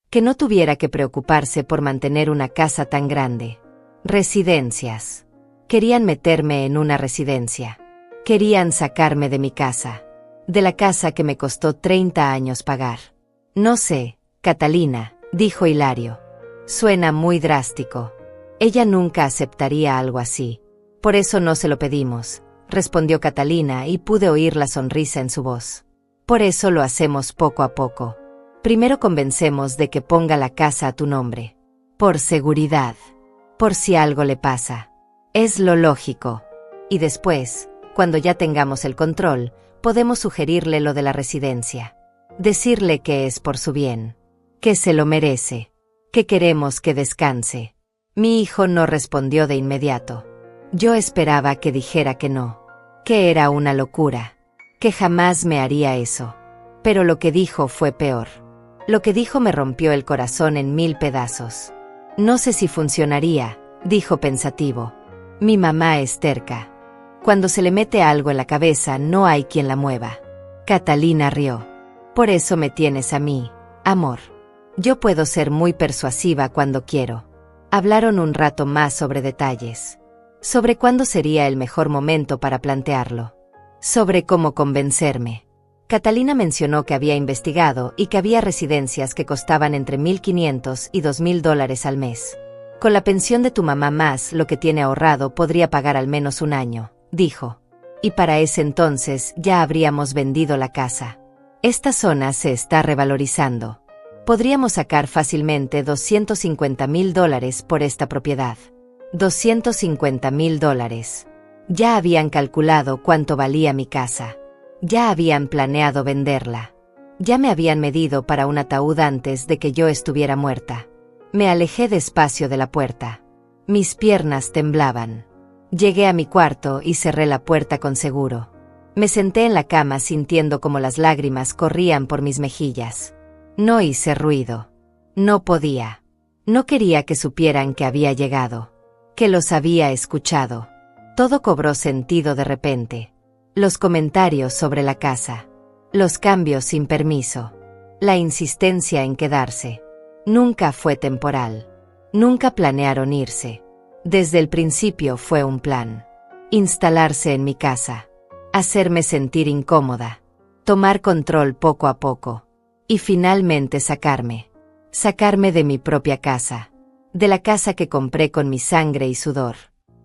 Que no tuviera que preocuparse por mantener una casa tan grande. Residencias. Querían meterme en una residencia. Querían sacarme de mi casa. De la casa que me costó 30 años pagar. No sé, Catalina, dijo Hilario. Suena muy drástico. Ella nunca aceptaría algo así. Por eso no se lo pedimos, respondió Catalina y pude oír la sonrisa en su voz. Por eso lo hacemos poco a poco. Primero convencemos de que ponga la casa a tu nombre. Por seguridad. Por si algo le pasa. Es lo lógico. Y después, cuando ya tengamos el control, podemos sugerirle lo de la residencia. Decirle que es por su bien. Que se lo merece. Que queremos que descanse. Mi hijo no respondió de inmediato. Yo esperaba que dijera que no. Que era una locura. Que jamás me haría eso. Pero lo que dijo fue peor. Lo que dijo me rompió el corazón en 1000 pedazos. No sé si funcionaría, dijo pensativo. Mi mamá es terca. Cuando se le mete algo en la cabeza no hay quien la mueva. Catalina rió. Por eso me tienes a mí, amor. Yo puedo ser muy persuasiva cuando quiero. Hablaron un rato más sobre detalles. Sobre cuándo sería el mejor momento para plantearlo. Sobre cómo convencerme. Catalina mencionó que había investigado y que había residencias que costaban entre $1,500 y $2,000 al mes. Con la pensión de tu mamá más lo que tiene ahorrado podría pagar al menos un año, dijo. Y para ese entonces ya habríamos vendido la casa. Esta zona se está revalorizando. Podríamos sacar fácilmente $250,000 por esta propiedad. $250,000. Ya habían calculado cuánto valía mi casa. Ya habían planeado venderla. Ya me habían medido para un ataúd antes de que yo estuviera muerta. Me alejé despacio de la puerta. Mis piernas temblaban. Llegué a mi cuarto y cerré la puerta con seguro. Me senté en la cama sintiendo como las lágrimas corrían por mis mejillas. No hice ruido. No podía. No quería que supieran que había llegado, que los había escuchado. Todo cobró sentido de repente. Los comentarios sobre la casa. Los cambios sin permiso. La insistencia en quedarse. Nunca fue temporal. Nunca planearon irse. Desde el principio fue un plan. Instalarse en mi casa. Hacerme sentir incómoda. Tomar control poco a poco. Y finalmente sacarme. Sacarme de mi propia casa. De la casa que compré con mi sangre y sudor.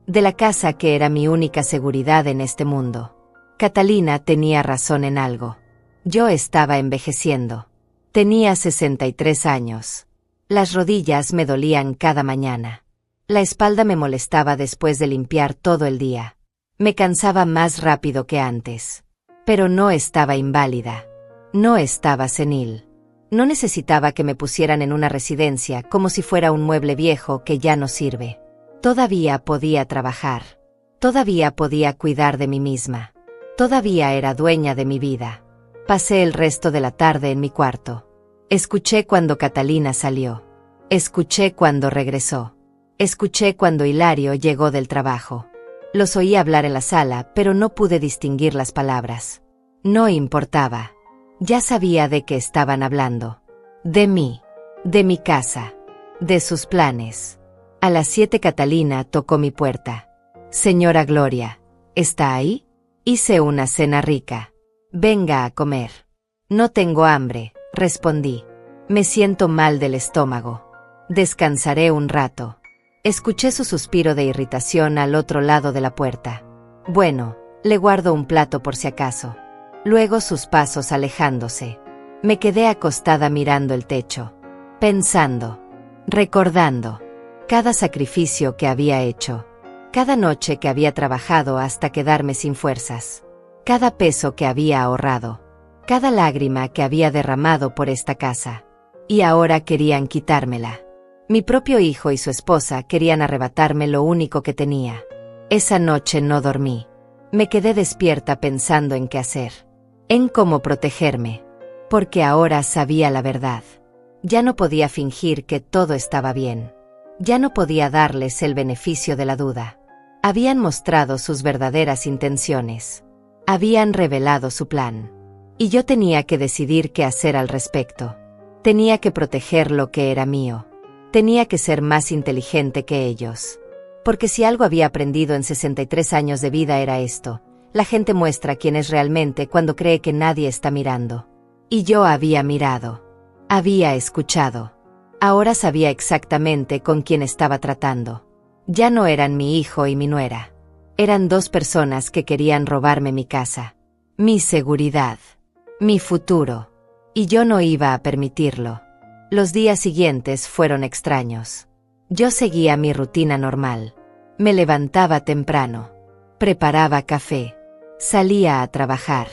De la casa que era mi única seguridad en este mundo. Catalina tenía razón en algo. Yo estaba envejeciendo. Tenía 63 años. Las rodillas me dolían cada mañana. La espalda me molestaba después de limpiar todo el día. Me cansaba más rápido que antes. Pero no estaba inválida. No estaba senil. No necesitaba que me pusieran en una residencia como si fuera un mueble viejo que ya no sirve. Todavía podía trabajar. Todavía podía cuidar de mí misma. Todavía era dueña de mi vida. Pasé el resto de la tarde en mi cuarto. Escuché cuando Catalina salió. Escuché cuando regresó. Escuché cuando Hilario llegó del trabajo. Los oí hablar en la sala, pero no pude distinguir las palabras. No importaba. Ya sabía de qué estaban hablando. De mí. De mi casa. De sus planes. A las 7 Catalina tocó mi puerta. Señora Gloria, ¿está ahí? Hice una cena rica. Venga a comer. No tengo hambre, respondí. Me siento mal del estómago. Descansaré un rato. Escuché su suspiro de irritación al otro lado de la puerta. Bueno, le guardo un plato por si acaso. Luego sus pasos alejándose. Me quedé acostada mirando el techo. Pensando. Recordando. Cada sacrificio que había hecho. Cada noche que había trabajado hasta quedarme sin fuerzas. Cada peso que había ahorrado. Cada lágrima que había derramado por esta casa. Y ahora querían quitármela. Mi propio hijo y su esposa querían arrebatarme lo único que tenía. Esa noche no dormí. Me quedé despierta pensando en qué hacer. En cómo protegerme. Porque ahora sabía la verdad. Ya no podía fingir que todo estaba bien. Ya no podía darles el beneficio de la duda. Habían mostrado sus verdaderas intenciones. Habían revelado su plan. Y yo tenía que decidir qué hacer al respecto. Tenía que proteger lo que era mío. Tenía que ser más inteligente que ellos. Porque si algo había aprendido en 63 años de vida era esto: la gente muestra quién es realmente cuando cree que nadie está mirando. Y yo había mirado. Había escuchado. Ahora sabía exactamente con quién estaba tratando. Ya no eran mi hijo y mi nuera. Eran dos personas que querían robarme mi casa. Mi seguridad. Mi futuro. Y yo no iba a permitirlo. Los días siguientes fueron extraños. Yo seguía mi rutina normal. Me levantaba temprano. Preparaba café. Salía a trabajar.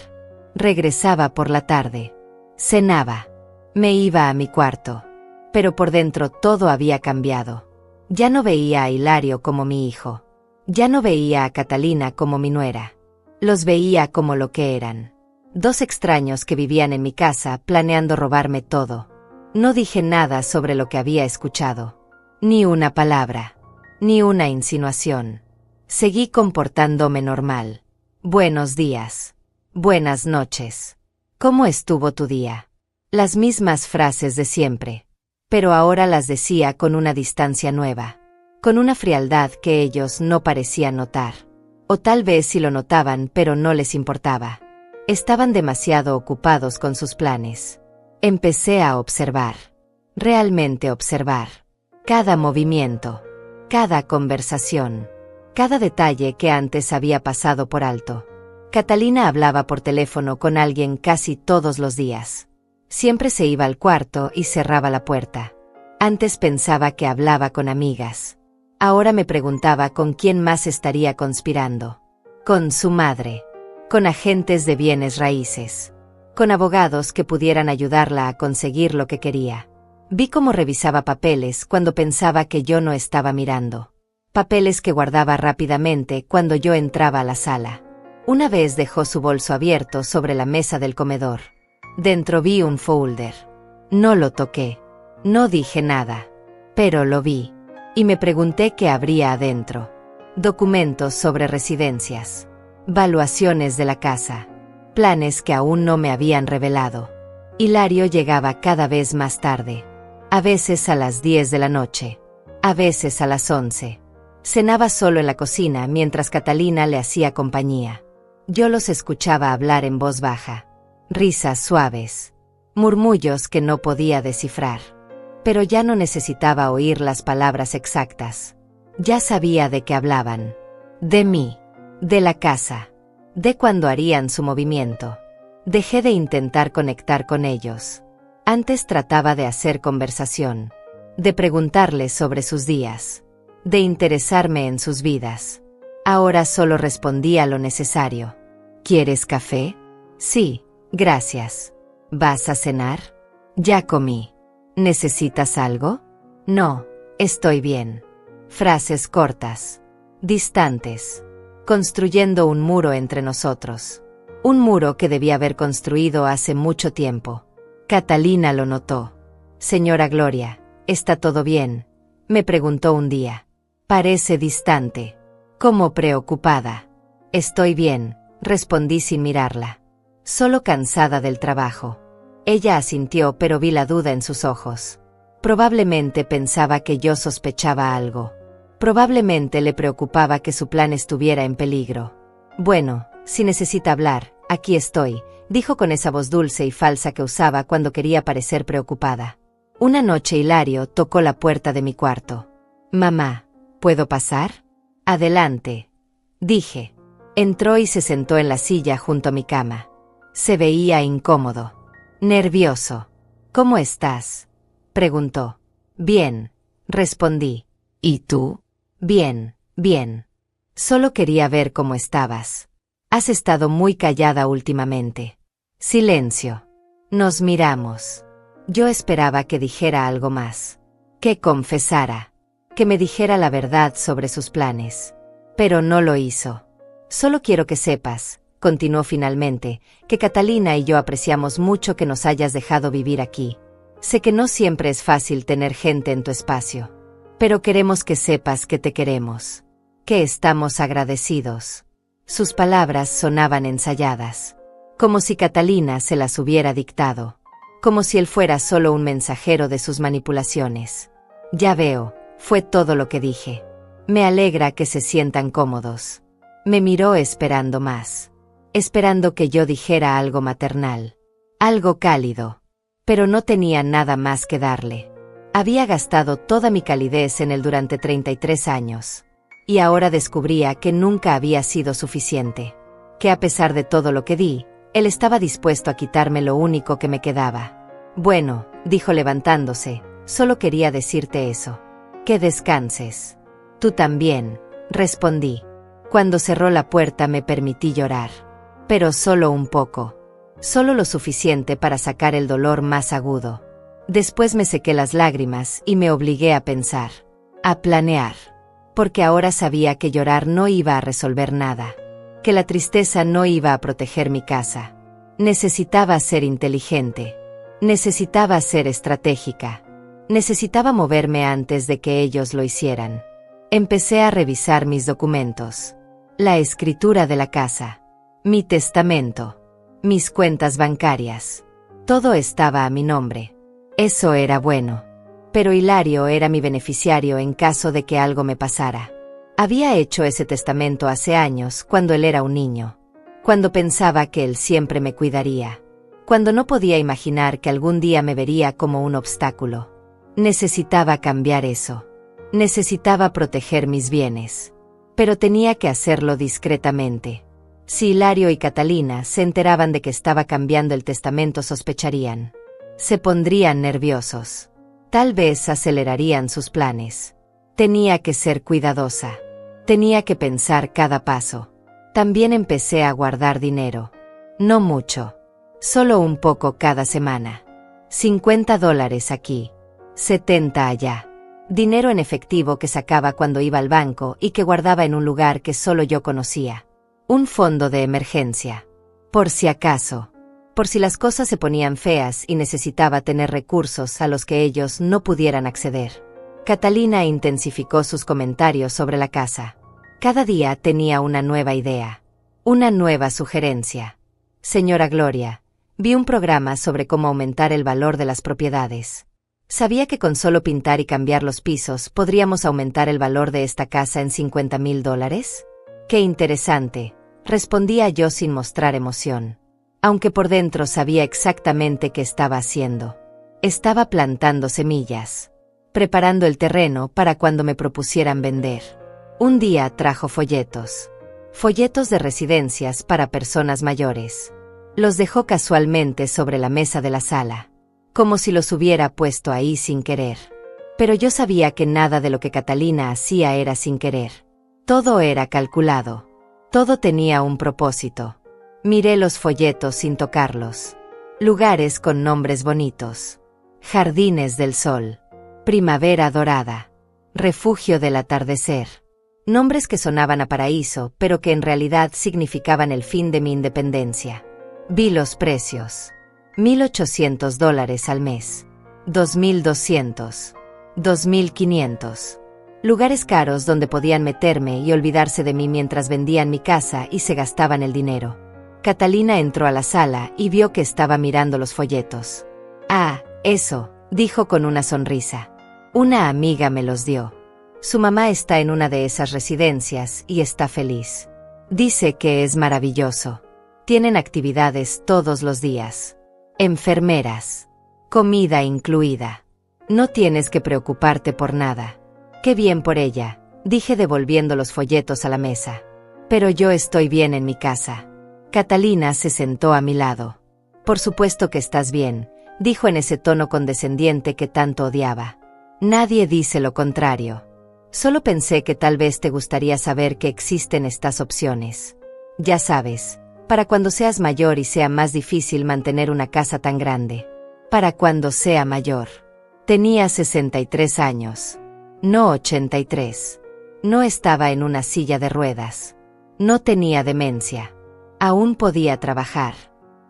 Regresaba por la tarde. Cenaba. Me iba a mi cuarto. Pero por dentro todo había cambiado. Ya no veía a Hilario como mi hijo. Ya no veía a Catalina como mi nuera. Los veía como lo que eran. Dos extraños que vivían en mi casa planeando robarme todo. No dije nada sobre lo que había escuchado. Ni una palabra. Ni una insinuación. Seguí comportándome normal. Buenos días. Buenas noches. ¿Cómo estuvo tu día? Las mismas frases de siempre. Pero ahora las decía con una distancia nueva. Con una frialdad que ellos no parecían notar. O tal vez sí lo notaban, pero no les importaba. Estaban demasiado ocupados con sus planes. Empecé a observar. Realmente observar. Cada movimiento. Cada conversación. Cada detalle que antes había pasado por alto. Catalina hablaba por teléfono con alguien casi todos los días. Siempre se iba al cuarto y cerraba la puerta. Antes pensaba que hablaba con amigas. Ahora me preguntaba con quién más estaría conspirando. Con su madre. Con agentes de bienes raíces. Con abogados que pudieran ayudarla a conseguir lo que quería. Vi cómo revisaba papeles cuando pensaba que yo no estaba mirando. Papeles que guardaba rápidamente cuando yo entraba a la sala. Una vez dejó su bolso abierto sobre la mesa del comedor. Dentro vi un folder. No lo toqué. No dije nada. Pero lo vi. Y me pregunté qué habría adentro. Documentos sobre residencias. Valuaciones de la casa. Planes que aún no me habían revelado. Hilario llegaba cada vez más tarde. A veces a las 10 de la noche. A veces a las 11. Cenaba solo en la cocina mientras Catalina le hacía compañía. Yo los escuchaba hablar en voz baja. Risas suaves. Murmullos que no podía descifrar. Pero ya no necesitaba oír las palabras exactas. Ya sabía de qué hablaban. De mí. De la casa. De cuándo harían su movimiento. Dejé de intentar conectar con ellos. Antes trataba de hacer conversación. De preguntarles sobre sus días. De interesarme en sus vidas. Ahora solo respondía lo necesario. ¿Quieres café? Sí, gracias. ¿Vas a cenar? Ya comí. ¿Necesitas algo? No, estoy bien. Frases cortas. Distantes. Construyendo un muro entre nosotros. Un muro que debía haber construido hace mucho tiempo. Catalina lo notó. Señora Gloria, ¿está todo bien?, me preguntó un día. Parece distante. Como preocupada. Estoy bien, respondí sin mirarla. Solo cansada del trabajo. Ella asintió, pero vi la duda en sus ojos. Probablemente pensaba que yo sospechaba algo. Probablemente le preocupaba que su plan estuviera en peligro. Bueno, si necesita hablar, aquí estoy, dijo con esa voz dulce y falsa que usaba cuando quería parecer preocupada. Una noche Hilario tocó la puerta de mi cuarto. Mamá, ¿puedo pasar? Adelante, dije. Entró y se sentó en la silla junto a mi cama. Se veía incómodo. Nervioso. ¿Cómo estás?, preguntó. Bien, respondí. ¿Y tú? Bien, bien. Solo quería ver cómo estabas. Has estado muy callada últimamente. Silencio. Nos miramos. Yo esperaba que dijera algo más. Que confesara. Que me dijera la verdad sobre sus planes. Pero no lo hizo. Solo quiero que sepas, continuó finalmente, que Catalina y yo apreciamos mucho que nos hayas dejado vivir aquí. Sé que no siempre es fácil tener gente en tu espacio. Pero queremos que sepas que te queremos. Que estamos agradecidos. Sus palabras sonaban ensayadas. Como si Catalina se las hubiera dictado. Como si él fuera solo un mensajero de sus manipulaciones. Ya veo, fue todo lo que dije. Me alegra que se sientan cómodos. Me miró esperando más. Esperando que yo dijera algo maternal. Algo cálido. Pero no tenía nada más que darle. Había gastado toda mi calidez en él durante 33 años. Y ahora descubría que nunca había sido suficiente. Que a pesar de todo lo que di, él estaba dispuesto a quitarme lo único que me quedaba. Bueno, dijo levantándose, solo quería decirte eso. Que descanses. Tú también, respondí. Cuando cerró la puerta me permití llorar. Pero solo un poco. Solo lo suficiente para sacar el dolor más agudo. Después me sequé las lágrimas y me obligué a pensar. A planear. Porque ahora sabía que llorar no iba a resolver nada. Que la tristeza no iba a proteger mi casa. Necesitaba ser inteligente. Necesitaba ser estratégica. Necesitaba moverme antes de que ellos lo hicieran. Empecé a revisar mis documentos. La escritura de la casa. Mi testamento. Mis cuentas bancarias. Todo estaba a mi nombre. Eso era bueno. Pero Hilario era mi beneficiario en caso de que algo me pasara. Había hecho ese testamento hace años, cuando él era un niño. Cuando pensaba que él siempre me cuidaría. Cuando no podía imaginar que algún día me vería como un obstáculo. Necesitaba cambiar eso. Necesitaba proteger mis bienes. Pero tenía que hacerlo discretamente. Si Hilario y Catalina se enteraban de que estaba cambiando el testamento, sospecharían. Se pondrían nerviosos. Tal vez acelerarían sus planes. Tenía que ser cuidadosa. Tenía que pensar cada paso. También empecé a guardar dinero. No mucho. Solo un poco cada semana. $50 aquí. 70 allá. Dinero en efectivo que sacaba cuando iba al banco y que guardaba en un lugar que solo yo conocía. Un fondo de emergencia. Por si acaso. por si las cosas se ponían feas y necesitaba tener recursos a los que ellos no pudieran acceder. Catalina intensificó sus comentarios sobre la casa. Cada día tenía una nueva idea, una nueva sugerencia. Señora Gloria, vi un programa sobre cómo aumentar el valor de las propiedades. ¿Sabía que con solo pintar y cambiar los pisos podríamos aumentar el valor de esta casa en $50,000? ¡Qué interesante!, respondía yo sin mostrar emoción. Aunque por dentro sabía exactamente qué estaba haciendo. Estaba plantando semillas, preparando el terreno para cuando me propusieran vender. Un día trajo folletos. Folletos de residencias para personas mayores. Los dejó casualmente sobre la mesa de la sala, como si los hubiera puesto ahí sin querer. Pero yo sabía que nada de lo que Catalina hacía era sin querer. Todo era calculado. Todo tenía un propósito. Miré los folletos sin tocarlos. Lugares con nombres bonitos. Jardines del Sol. Primavera Dorada. Refugio del Atardecer. Nombres que sonaban a paraíso, pero que en realidad significaban el fin de mi independencia. Vi los precios. $1,800 al mes. 2,200. 2,500. Lugares caros donde podían meterme y olvidarse de mí mientras vendían mi casa y se gastaban el dinero. Catalina entró a la sala y vio que estaba mirando los folletos. «Ah, eso», dijo con una sonrisa. «Una amiga me los dio. Su mamá está en una de esas residencias y está feliz. Dice que es maravilloso. Tienen actividades todos los días. Enfermeras. Comida incluida. No tienes que preocuparte por nada». «Qué bien por ella», dije devolviendo los folletos a la mesa. «Pero yo estoy bien en mi casa». Catalina se sentó a mi lado. «Por supuesto que estás bien», dijo en ese tono condescendiente que tanto odiaba. «Nadie dice lo contrario. Solo pensé que tal vez te gustaría saber que existen estas opciones. Ya sabes, para cuando seas mayor y sea más difícil mantener una casa tan grande. Para cuando sea mayor». Tenía 63 años. No 83. No estaba en una silla de ruedas. No tenía demencia. Aún podía trabajar.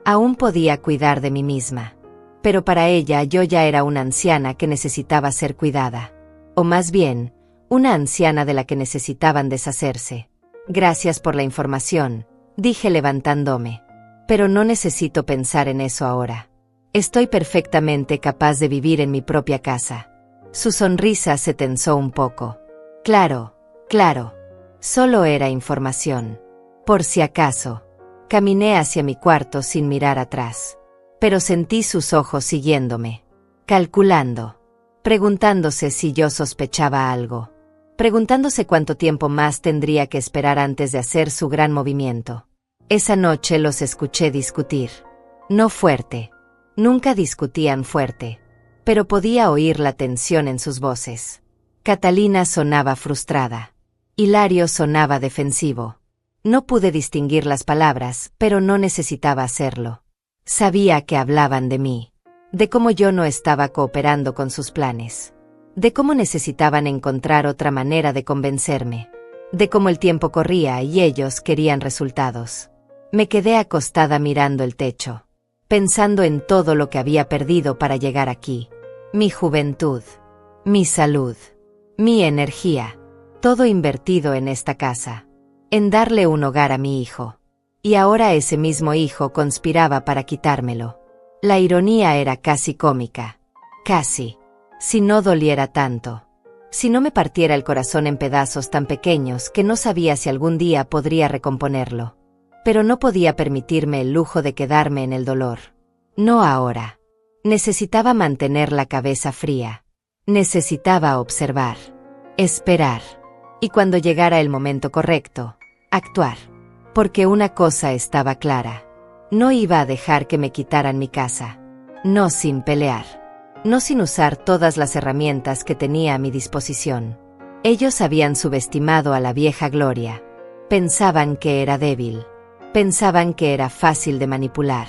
Aún podía cuidar de mí misma. Pero para ella yo ya era una anciana que necesitaba ser cuidada. O más bien, una anciana de la que necesitaban deshacerse. «Gracias por la información», dije levantándome. «Pero no necesito pensar en eso ahora. Estoy perfectamente capaz de vivir en mi propia casa». Su sonrisa se tensó un poco. «Claro, claro. Solo era información. Por si acaso». Caminé hacia mi cuarto sin mirar atrás. Pero sentí sus ojos siguiéndome. Calculando. Preguntándose si yo sospechaba algo. Preguntándose cuánto tiempo más tendría que esperar antes de hacer su gran movimiento. Esa noche los escuché discutir. No fuerte. Nunca discutían fuerte. Pero podía oír la tensión en sus voces. Catalina sonaba frustrada. Hilario sonaba defensivo. No pude distinguir las palabras, pero no necesitaba hacerlo. Sabía que hablaban de mí. De cómo yo no estaba cooperando con sus planes. De cómo necesitaban encontrar otra manera de convencerme. De cómo el tiempo corría y ellos querían resultados. Me quedé acostada mirando el techo. Pensando en todo lo que había perdido para llegar aquí. Mi juventud. Mi salud. Mi energía. Todo invertido en esta casa. En darle un hogar a mi hijo. Y ahora ese mismo hijo conspiraba para quitármelo. La ironía era casi cómica. Casi. Si no doliera tanto. Si no me partiera el corazón en pedazos tan pequeños que no sabía si algún día podría recomponerlo. Pero no podía permitirme el lujo de quedarme en el dolor. No ahora. Necesitaba mantener la cabeza fría. Necesitaba observar. Esperar. Y cuando llegara el momento correcto, actuar. Porque una cosa estaba clara. No iba a dejar que me quitaran mi casa. No sin pelear. No sin usar todas las herramientas que tenía a mi disposición. Ellos habían subestimado a la vieja Gloria. Pensaban que era débil. Pensaban que era fácil de manipular.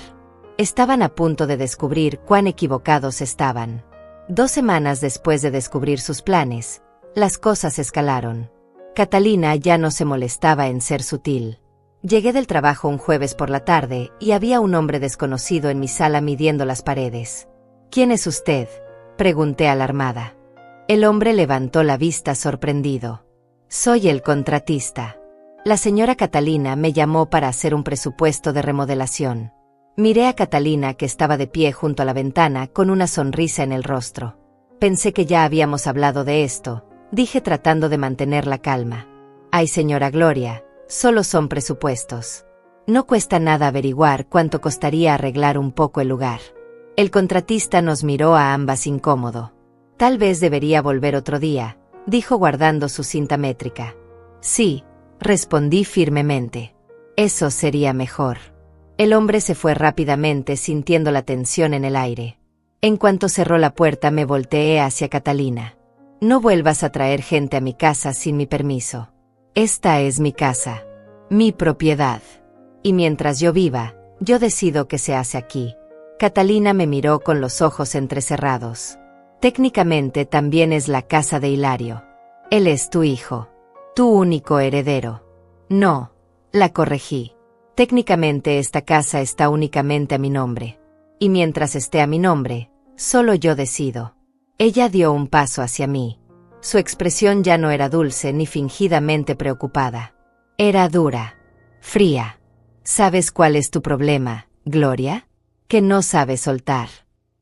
Estaban a punto de descubrir cuán equivocados estaban. 2 semanas después de descubrir sus planes, las cosas escalaron. Catalina ya no se molestaba en ser sutil. Llegué del trabajo un jueves por la tarde y había un hombre desconocido en mi sala midiendo las paredes. ¿Quién es usted?, pregunté alarmada. El hombre levantó la vista sorprendido. Soy el contratista. La señora Catalina me llamó para hacer un presupuesto de remodelación. Miré a Catalina, que estaba de pie junto a la ventana con una sonrisa en el rostro. Pensé que ya habíamos hablado de esto, dije tratando de mantener la calma. Ay, señora Gloria, solo son presupuestos. No cuesta nada averiguar cuánto costaría arreglar un poco el lugar. El contratista nos miró a ambas incómodo. Tal vez debería volver otro día, dijo guardando su cinta métrica. Sí, respondí firmemente. Eso sería mejor. El hombre se fue rápidamente sintiendo la tensión en el aire. En cuanto cerró la puerta me volteé hacia Catalina. No vuelvas a traer gente a mi casa sin mi permiso. Esta es mi casa, mi propiedad. Y mientras yo viva, yo decido qué se hace aquí. Catalina me miró con los ojos entrecerrados. Técnicamente también es la casa de Hilario. Él es tu hijo, tu único heredero. No, la corregí. Técnicamente esta casa está únicamente a mi nombre. Y mientras esté a mi nombre, solo yo decido. Ella dio un paso hacia mí. Su expresión ya no era dulce ni fingidamente preocupada. Era dura, fría. ¿Sabes cuál es tu problema, Gloria? Que no sabes soltar.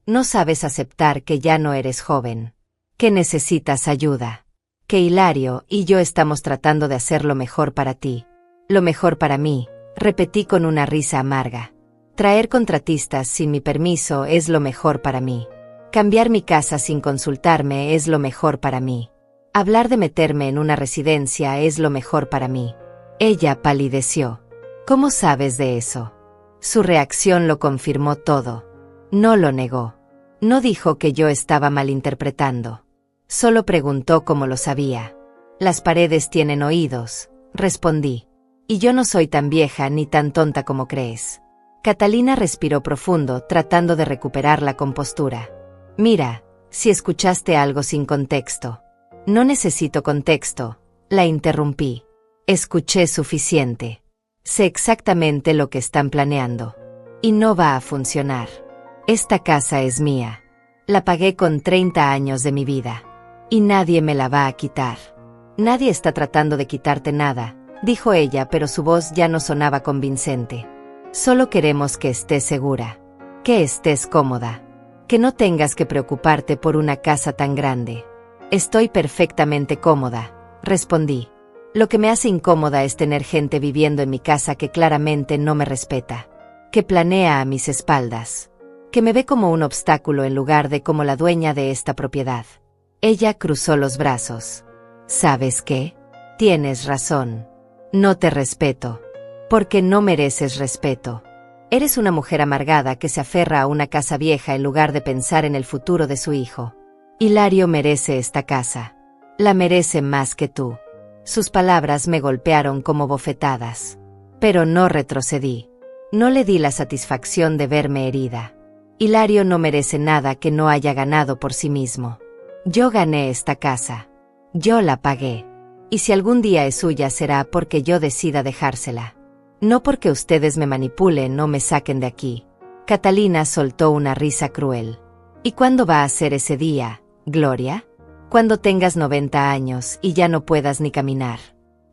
No sabes aceptar que ya no eres joven. Que necesitas ayuda. Que Hilario y yo estamos tratando de hacer lo mejor para ti. Lo mejor para mí, repetí con una risa amarga. Traer contratistas sin mi permiso es lo mejor para mí. Cambiar mi casa sin consultarme es lo mejor para mí. Hablar de meterme en una residencia es lo mejor para mí. Ella palideció. ¿Cómo sabes de eso? Su reacción lo confirmó todo. No lo negó. No dijo que yo estaba malinterpretando. Solo preguntó cómo lo sabía. Las paredes tienen oídos, respondí. Y yo no soy tan vieja ni tan tonta como crees. Catalina respiró profundo, tratando de recuperar la compostura. Mira, si escuchaste algo sin contexto. No necesito contexto, la interrumpí. Escuché suficiente. Sé exactamente lo que están planeando. Y no va a funcionar. Esta casa es mía. La pagué con 30 años de mi vida. Y nadie me la va a quitar. Nadie está tratando de quitarte nada, dijo ella, pero su voz ya no sonaba convincente. Solo queremos que estés segura. Que estés cómoda. Que no tengas que preocuparte por una casa tan grande. Estoy perfectamente cómoda, respondí. Lo que me hace incómoda es tener gente viviendo en mi casa que claramente no me respeta. Que planea a mis espaldas. Que me ve como un obstáculo en lugar de como la dueña de esta propiedad. Ella cruzó los brazos. ¿Sabes qué? Tienes razón. No te respeto. Porque no mereces respeto. Eres una mujer amargada que se aferra a una casa vieja en lugar de pensar en el futuro de su hijo. Hilario merece esta casa. La merece más que tú. Sus palabras me golpearon como bofetadas. Pero no retrocedí. No le di la satisfacción de verme herida. Hilario no merece nada que no haya ganado por sí mismo. Yo gané esta casa. Yo la pagué. Y si algún día es suya será porque yo decida dejársela. No porque ustedes me manipulen o me saquen de aquí. Catalina soltó una risa cruel. ¿Y cuándo va a ser ese día, Gloria? Cuando tengas 90 años y ya no puedas ni caminar.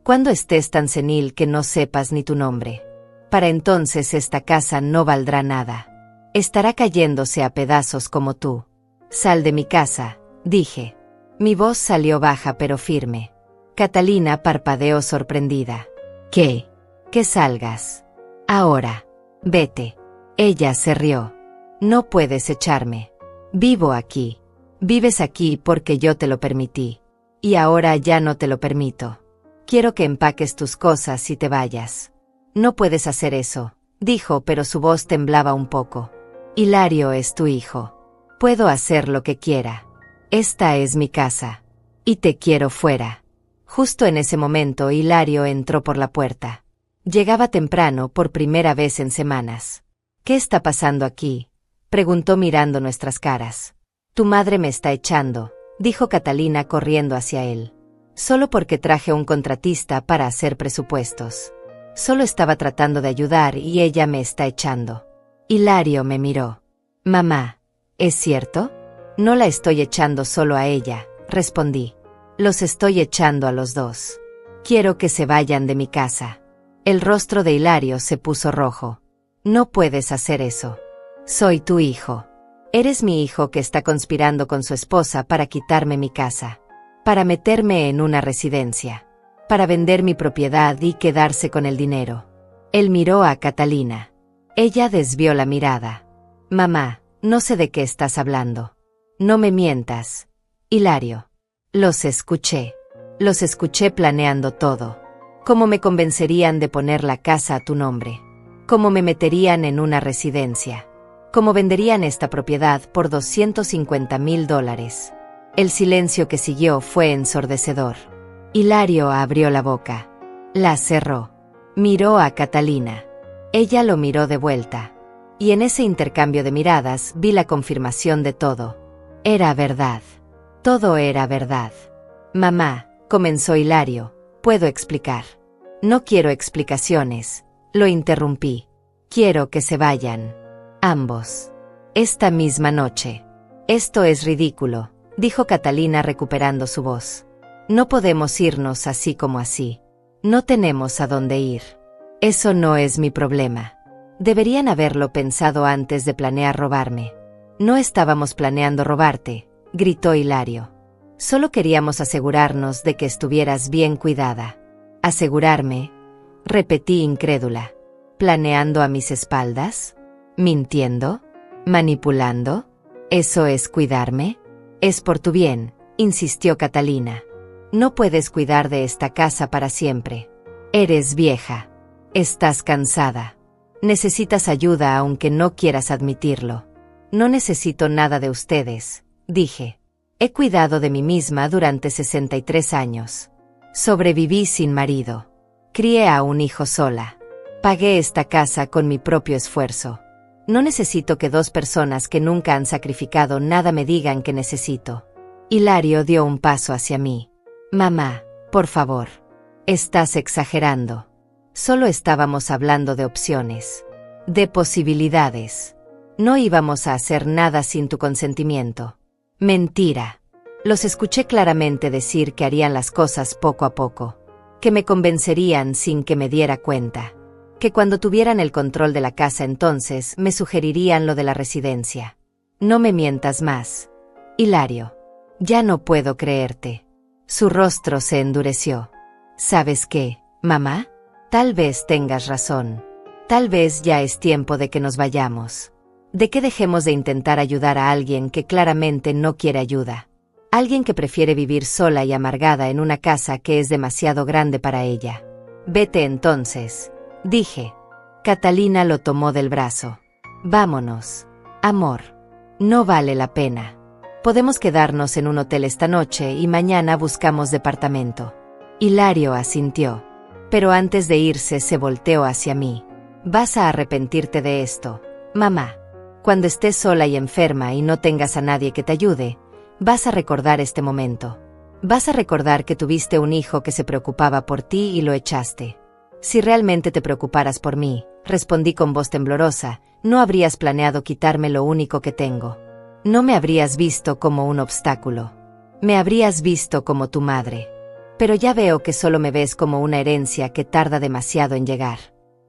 Cuando estés tan senil que no sepas ni tu nombre. Para entonces esta casa no valdrá nada. Estará cayéndose a pedazos como tú. Sal de mi casa, dije. Mi voz salió baja pero firme. Catalina parpadeó sorprendida. ¿Qué? Que salgas. Ahora. Vete. Ella se rió. No puedes echarme. Vivo aquí. Vives aquí porque yo te lo permití. Y ahora ya no te lo permito. Quiero que empaques tus cosas y te vayas. No puedes hacer eso, dijo, pero su voz temblaba un poco. Hilario es tu hijo. Puedo hacer lo que quiera. Esta es mi casa. Y te quiero fuera. Justo en ese momento Hilario entró por la puerta. Llegaba temprano por primera vez en semanas. ¿Qué está pasando aquí?, preguntó mirando nuestras caras. Tu madre me está echando, dijo Catalina corriendo hacia él. Solo porque traje un contratista para hacer presupuestos. Solo estaba tratando de ayudar y ella me está echando. Hilario me miró. Mamá, ¿es cierto? No la estoy echando solo a ella, respondí. Los estoy echando a los dos. Quiero que se vayan de mi casa. El rostro de Hilario se puso rojo. No puedes hacer eso. Soy tu hijo. Eres mi hijo que está conspirando con su esposa para quitarme mi casa, para meterme en una residencia, para vender mi propiedad y quedarse con el dinero. Él miró a Catalina. Ella desvió la mirada. Mamá, no sé de qué estás hablando. No me mientas. Hilario. Los escuché planeando todo. Cómo me convencerían de poner la casa a tu nombre. Cómo me meterían en una residencia. Cómo venderían esta propiedad por $250,000. El silencio que siguió fue ensordecedor. Hilario abrió la boca. La cerró. Miró a Catalina. Ella lo miró de vuelta. Y en ese intercambio de miradas vi la confirmación de todo. Era verdad. Todo era verdad. Mamá, comenzó Hilario, puedo explicar. No quiero explicaciones, lo interrumpí. Quiero que se vayan. Ambos. Esta misma noche. Esto es ridículo, dijo Catalina recuperando su voz. No podemos irnos así como así. No tenemos a dónde ir. Eso no es mi problema. Deberían haberlo pensado antes de planear robarme. No estábamos planeando robarte, gritó Hilario. Solo queríamos asegurarnos de que estuvieras bien cuidada. ¿Asegurarme? Repetí incrédula. ¿Planeando a mis espaldas? ¿Mintiendo? ¿Manipulando? ¿Eso es cuidarme? Es por tu bien, insistió Catalina. No puedes cuidar de esta casa para siempre. Eres vieja. Estás cansada. Necesitas ayuda aunque no quieras admitirlo. No necesito nada de ustedes, dije. He cuidado de mí misma durante 63 años. Sobreviví sin marido. Crié a un hijo sola. Pagué esta casa con mi propio esfuerzo. No necesito que dos personas que nunca han sacrificado nada me digan que necesito. Hilario dio un paso hacia mí. Mamá, por favor. Estás exagerando. Solo estábamos hablando de opciones. De posibilidades. No íbamos a hacer nada sin tu consentimiento. Mentira. Los escuché claramente decir que harían las cosas poco a poco. Que me convencerían sin que me diera cuenta. Que cuando tuvieran el control de la casa entonces me sugerirían lo de la residencia. No me mientas más. Hilario. Ya no puedo creerte. Su rostro se endureció. ¿Sabes qué, mamá? Tal vez tengas razón. Tal vez ya es tiempo de que nos vayamos. De que dejemos de intentar ayudar a alguien que claramente no quiere ayuda. Alguien que prefiere vivir sola y amargada en una casa que es demasiado grande para ella. Vete entonces, dije. Catalina lo tomó del brazo. Vámonos. Amor. No vale la pena. Podemos quedarnos en un hotel esta noche y mañana buscamos departamento. Hilario asintió. Pero antes de irse se volteó hacia mí. Vas a arrepentirte de esto, mamá. Cuando estés sola y enferma y no tengas a nadie que te ayude, vas a recordar este momento. Vas a recordar que tuviste un hijo que se preocupaba por ti y lo echaste. Si realmente te preocuparas por mí, respondí con voz temblorosa, no habrías planeado quitarme lo único que tengo. No me habrías visto como un obstáculo. Me habrías visto como tu madre. Pero ya veo que solo me ves como una herencia que tarda demasiado en llegar.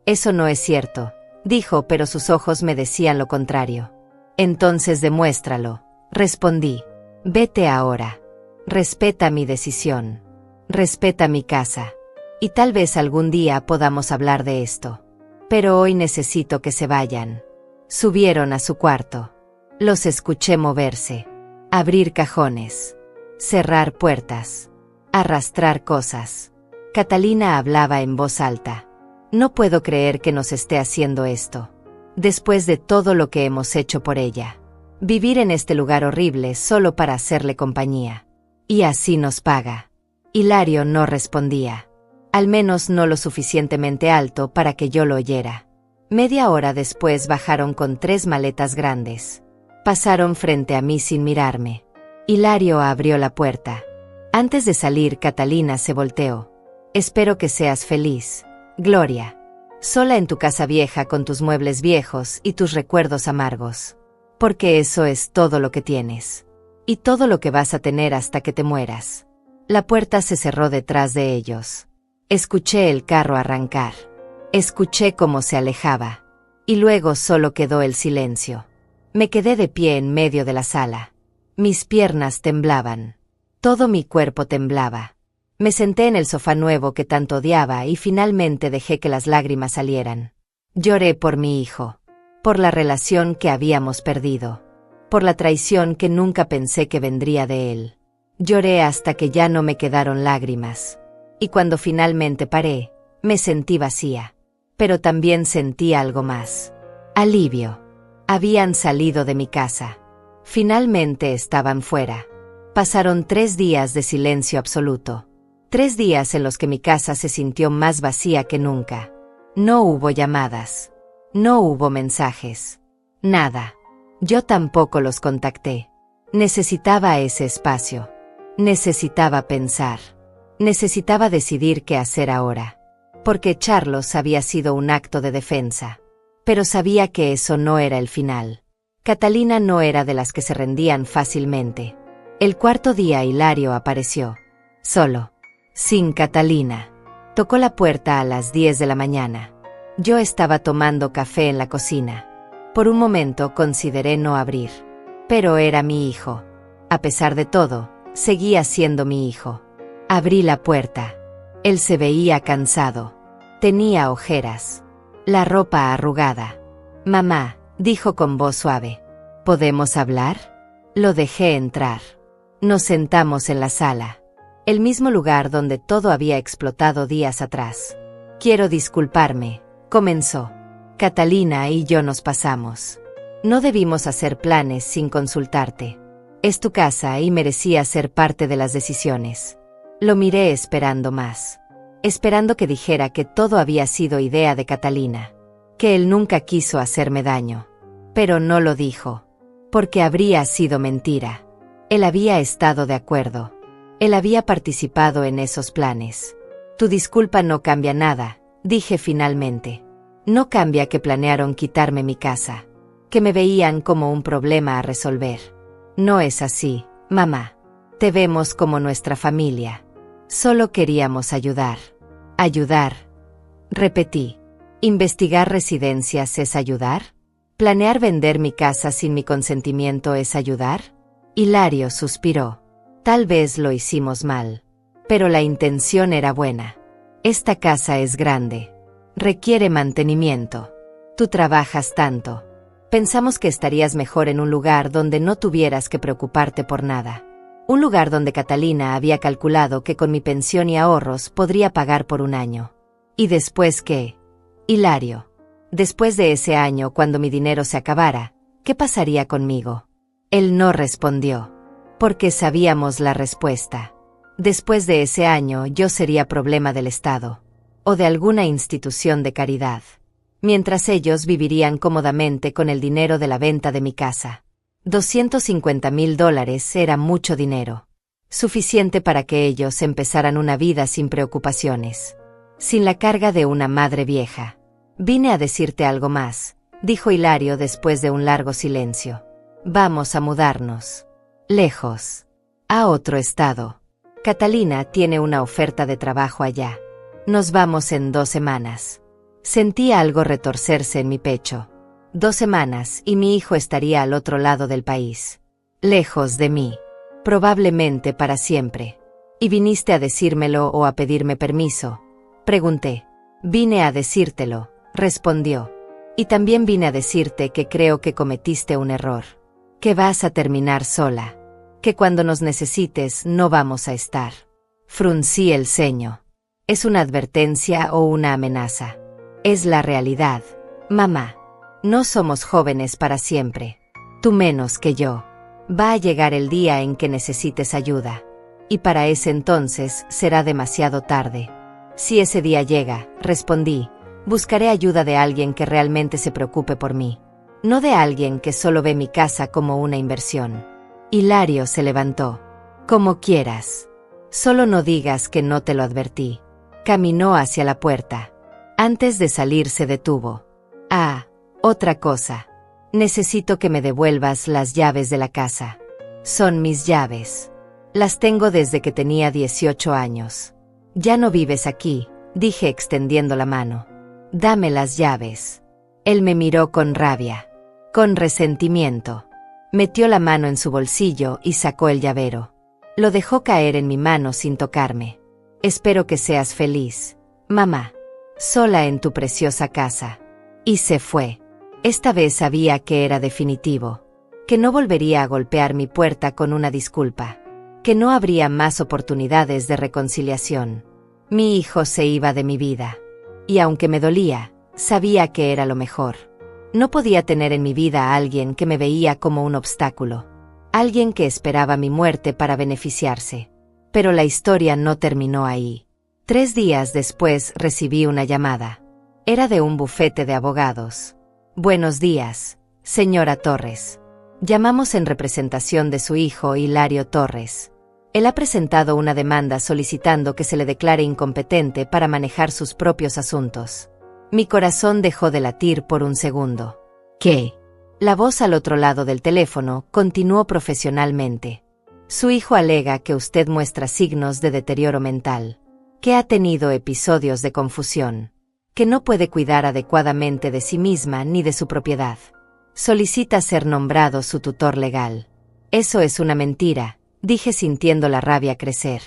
Eso no es cierto, dijo, pero sus ojos me decían lo contrario. Entonces demuéstralo, respondí. Vete ahora. Respeta mi decisión. Respeta mi casa. Y tal vez algún día podamos hablar de esto. Pero hoy necesito que se vayan. Subieron a su cuarto. Los escuché moverse. Abrir cajones. Cerrar puertas. Arrastrar cosas. Catalina hablaba en voz alta. No puedo creer que nos esté haciendo esto. Después de todo lo que hemos hecho por ella. Vivir en este lugar horrible solo para hacerle compañía. Y así nos paga. Hilario no respondía. Al menos no lo suficientemente alto para que yo lo oyera. Media hora después bajaron con 3 maletas grandes. Pasaron frente a mí sin mirarme. Hilario abrió la puerta. Antes de salir, Catalina se volteó. Espero que seas feliz, Gloria. sola en tu casa vieja con tus muebles viejos y tus recuerdos amargos. Porque eso es todo lo que tienes. Y todo lo que vas a tener hasta que te mueras. La puerta se cerró detrás de ellos. Escuché el carro arrancar. Escuché cómo se alejaba. Y luego solo quedó el silencio. Me quedé de pie en medio de la sala. Mis piernas temblaban. Todo mi cuerpo temblaba. Me senté en el sofá nuevo que tanto odiaba y finalmente dejé que las lágrimas salieran. Lloré por mi hijo. Por la relación que habíamos perdido. Por la traición que nunca pensé que vendría de él. Lloré hasta que ya no me quedaron lágrimas. Y cuando finalmente paré, me sentí vacía. Pero también sentí algo más. Alivio. Habían salido de mi casa. Finalmente estaban fuera. Pasaron 3 días de silencio absoluto. 3 días en los que mi casa se sintió más vacía que nunca. No hubo llamadas. No hubo mensajes. Nada. Yo tampoco los contacté. Necesitaba ese espacio. Necesitaba pensar. Necesitaba decidir qué hacer ahora. Porque echarlos había sido un acto de defensa. Pero sabía que eso no era el final. Catalina no era de las que se rendían fácilmente. El 4.º día Hilario apareció. Solo. Sin Catalina. Tocó la puerta a las 10 de la mañana. Yo estaba tomando café en la cocina. Por un momento consideré no abrir. Pero era mi hijo. A pesar de todo, seguía siendo mi hijo. Abrí la puerta. Él se veía cansado. Tenía ojeras. La ropa arrugada. Mamá, dijo con voz suave. ¿Podemos hablar? Lo dejé entrar. Nos sentamos en la sala. El mismo lugar donde todo había explotado días atrás. Quiero disculparme, comenzó. Catalina y yo nos pasamos. No debimos hacer planes sin consultarte. Es tu casa y merecía ser parte de las decisiones. Lo miré esperando más. Esperando que dijera que todo había sido idea de Catalina. Que él nunca quiso hacerme daño. Pero no lo dijo. Porque habría sido mentira. Él había estado de acuerdo. Él había participado en esos planes. Tu disculpa no cambia nada, dije finalmente. No cambia que planearon quitarme mi casa. Que me veían como un problema a resolver. No es así, mamá. Te vemos como nuestra familia. Solo queríamos ayudar. Ayudar. Repetí. ¿Investigar residencias es ayudar? ¿Planear vender mi casa sin mi consentimiento es ayudar? Hilario suspiró. Tal vez lo hicimos mal. Pero la intención era buena. Esta casa es grande. Requiere mantenimiento. Tú trabajas tanto. Pensamos que estarías mejor en un lugar donde no tuvieras que preocuparte por nada. Un lugar donde Catalina había calculado que con mi pensión y ahorros podría pagar por un año. ¿Y después qué? Hilario. Después de ese año, cuando mi dinero se acabara, ¿qué pasaría conmigo? Él no respondió. Porque sabíamos la respuesta. Después de ese año yo sería problema del Estado. O de alguna institución de caridad. Mientras ellos vivirían cómodamente con el dinero de la venta de mi casa. $250,000 era mucho dinero. Suficiente para que ellos empezaran una vida sin preocupaciones. Sin la carga de una madre vieja. Vine a decirte algo más, dijo Hilario después de un largo silencio. Vamos a mudarnos. Lejos. A otro estado. Catalina tiene una oferta de trabajo allá. Nos vamos en 2 semanas. Sentí algo retorcerse en mi pecho. 2 semanas y mi hijo estaría al otro lado del país. Lejos de mí. Probablemente para siempre. ¿Y viniste a decírmelo o a pedirme permiso? Pregunté. Vine a decírtelo, respondió. Y también vine a decirte que creo que cometiste un error. Que vas a terminar sola. Que cuando nos necesites no vamos a estar. Fruncí el ceño. ¿Es una advertencia o una amenaza? Es la realidad, mamá. No somos jóvenes para siempre. Tú menos que yo. Va a llegar el día en que necesites ayuda. Y para ese entonces será demasiado tarde. Si ese día llega, respondí, buscaré ayuda de alguien que realmente se preocupe por mí. No de alguien que solo ve mi casa como una inversión. Hilario se levantó. Como quieras. Solo no digas que no te lo advertí. Caminó hacia la puerta. Antes de salir se detuvo. Ah, otra cosa. Necesito que me devuelvas las llaves de la casa. Son mis llaves. Las tengo desde que tenía 18 años. Ya no vives aquí, dije extendiendo la mano. Dame las llaves. Él me miró con rabia, con resentimiento. Metió la mano en su bolsillo y sacó el llavero. Lo dejó caer en mi mano sin tocarme. Espero que seas feliz, mamá, sola en tu preciosa casa. Y se fue. Esta vez sabía que era definitivo, que no volvería a golpear mi puerta con una disculpa, que no habría más oportunidades de reconciliación. Mi hijo se iba de mi vida. Y aunque me dolía, sabía que era lo mejor. No podía tener en mi vida a alguien que me veía como un obstáculo, alguien que esperaba mi muerte para beneficiarse. Pero la historia no terminó ahí. 3 días después recibí una llamada. Era de un bufete de abogados. Buenos días, señora Torres. Llamamos en representación de su hijo Hilario Torres. Él ha presentado una demanda solicitando que se le declare incompetente para manejar sus propios asuntos. Mi corazón dejó de latir por un segundo. ¿Qué? La voz al otro lado del teléfono continuó profesionalmente. Su hijo alega que usted muestra signos de deterioro mental, que ha tenido episodios de confusión, que no puede cuidar adecuadamente de sí misma ni de su propiedad. Solicita ser nombrado su tutor legal. Eso es una mentira, dije sintiendo la rabia crecer.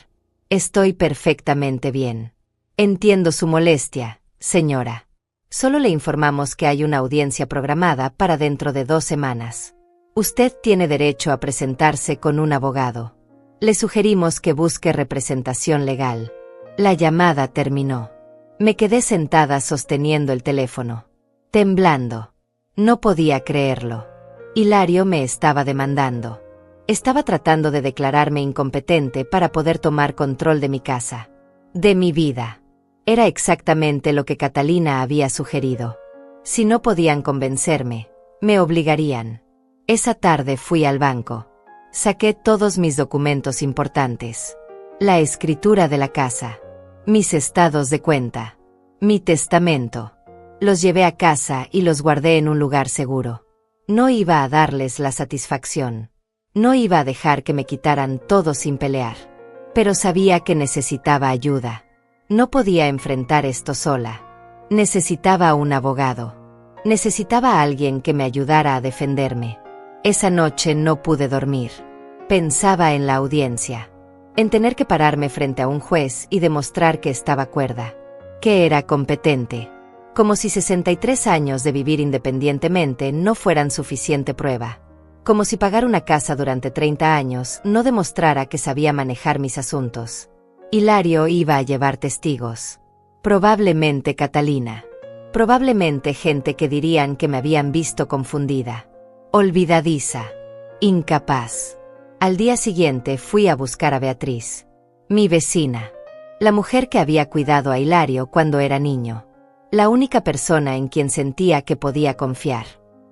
Estoy perfectamente bien. Entiendo su molestia, señora. Solo le informamos que hay una audiencia programada para dentro de 2 semanas. Usted tiene derecho a presentarse con un abogado. Le sugerimos que busque representación legal. La llamada terminó. Me quedé sentada sosteniendo el teléfono, temblando. No podía creerlo. Hilario me estaba demandando. Estaba tratando de declararme incompetente para poder tomar control de mi casa, de mi vida. Era exactamente lo que Catalina había sugerido. Si no podían convencerme, me obligarían. Esa tarde fui al banco. Saqué todos mis documentos importantes. La escritura de la casa. Mis estados de cuenta. Mi testamento. Los llevé a casa y los guardé en un lugar seguro. No iba a darles la satisfacción. No iba a dejar que me quitaran todo sin pelear. Pero sabía que necesitaba ayuda. No podía enfrentar esto sola. Necesitaba un abogado. Necesitaba a alguien que me ayudara a defenderme. Esa noche no pude dormir. Pensaba en la audiencia. En tener que pararme frente a un juez y demostrar que estaba cuerda, que era competente. Como si 63 años de vivir independientemente no fueran suficiente prueba. Como si pagar una casa durante 30 años no demostrara que sabía manejar mis asuntos. Hilario iba a llevar testigos. Probablemente Catalina. Probablemente gente que dirían que me habían visto confundida, olvidadiza, incapaz. Al día siguiente fui a buscar a Beatriz, mi vecina, la mujer que había cuidado a Hilario cuando era niño, la única persona en quien sentía que podía confiar.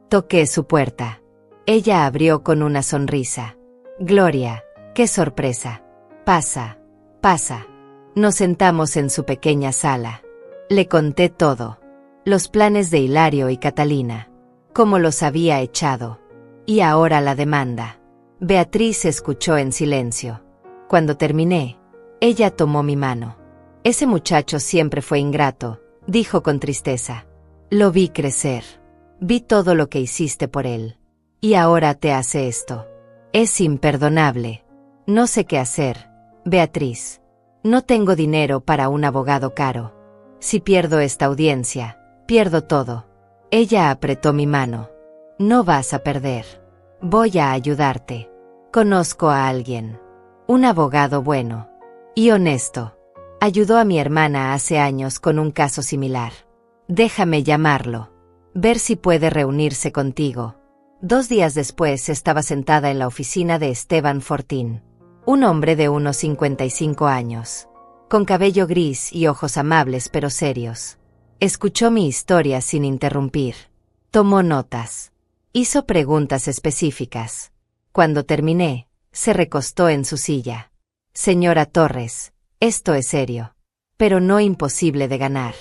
Toqué su puerta. Ella abrió con una sonrisa. Gloria, qué sorpresa. Pasa, pasa. Nos sentamos en su pequeña sala. Le conté todo. Los planes de Hilario y Catalina. Cómo los había echado. Y ahora la demanda. Beatriz escuchó en silencio. Cuando terminé, ella tomó mi mano. Ese muchacho siempre fue ingrato, dijo con tristeza. Lo vi crecer. Vi todo lo que hiciste por él. Y ahora te hace esto. Es imperdonable. No sé qué hacer, Beatriz. No tengo dinero para un abogado caro. Si pierdo esta audiencia, pierdo todo. Ella apretó mi mano. No vas a perder. Voy a ayudarte. Conozco a alguien. Un abogado bueno. Y honesto. Ayudó a mi hermana hace años con un caso similar. Déjame llamarlo. Ver si puede reunirse contigo. 2 días después estaba sentada en la oficina de Esteban Fortín. Un hombre de unos 55 años. Con cabello gris y ojos amables pero serios. Escuchó mi historia sin interrumpir. Tomó notas. Hizo preguntas específicas. Cuando terminé, se recostó en su silla. Señora Torres, esto es serio. Pero no imposible de ganar.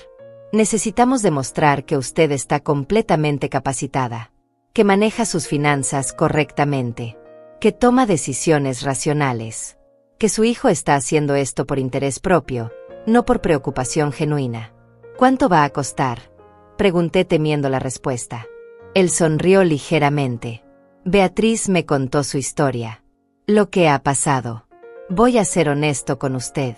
Necesitamos demostrar que usted está completamente capacitada, que maneja sus finanzas correctamente, que toma decisiones racionales, que su hijo está haciendo esto por interés propio, no por preocupación genuina. ¿Cuánto va a costar?, pregunté temiendo la respuesta. Él sonrió ligeramente. Beatriz me contó su historia. Lo que ha pasado. Voy a ser honesto con usted.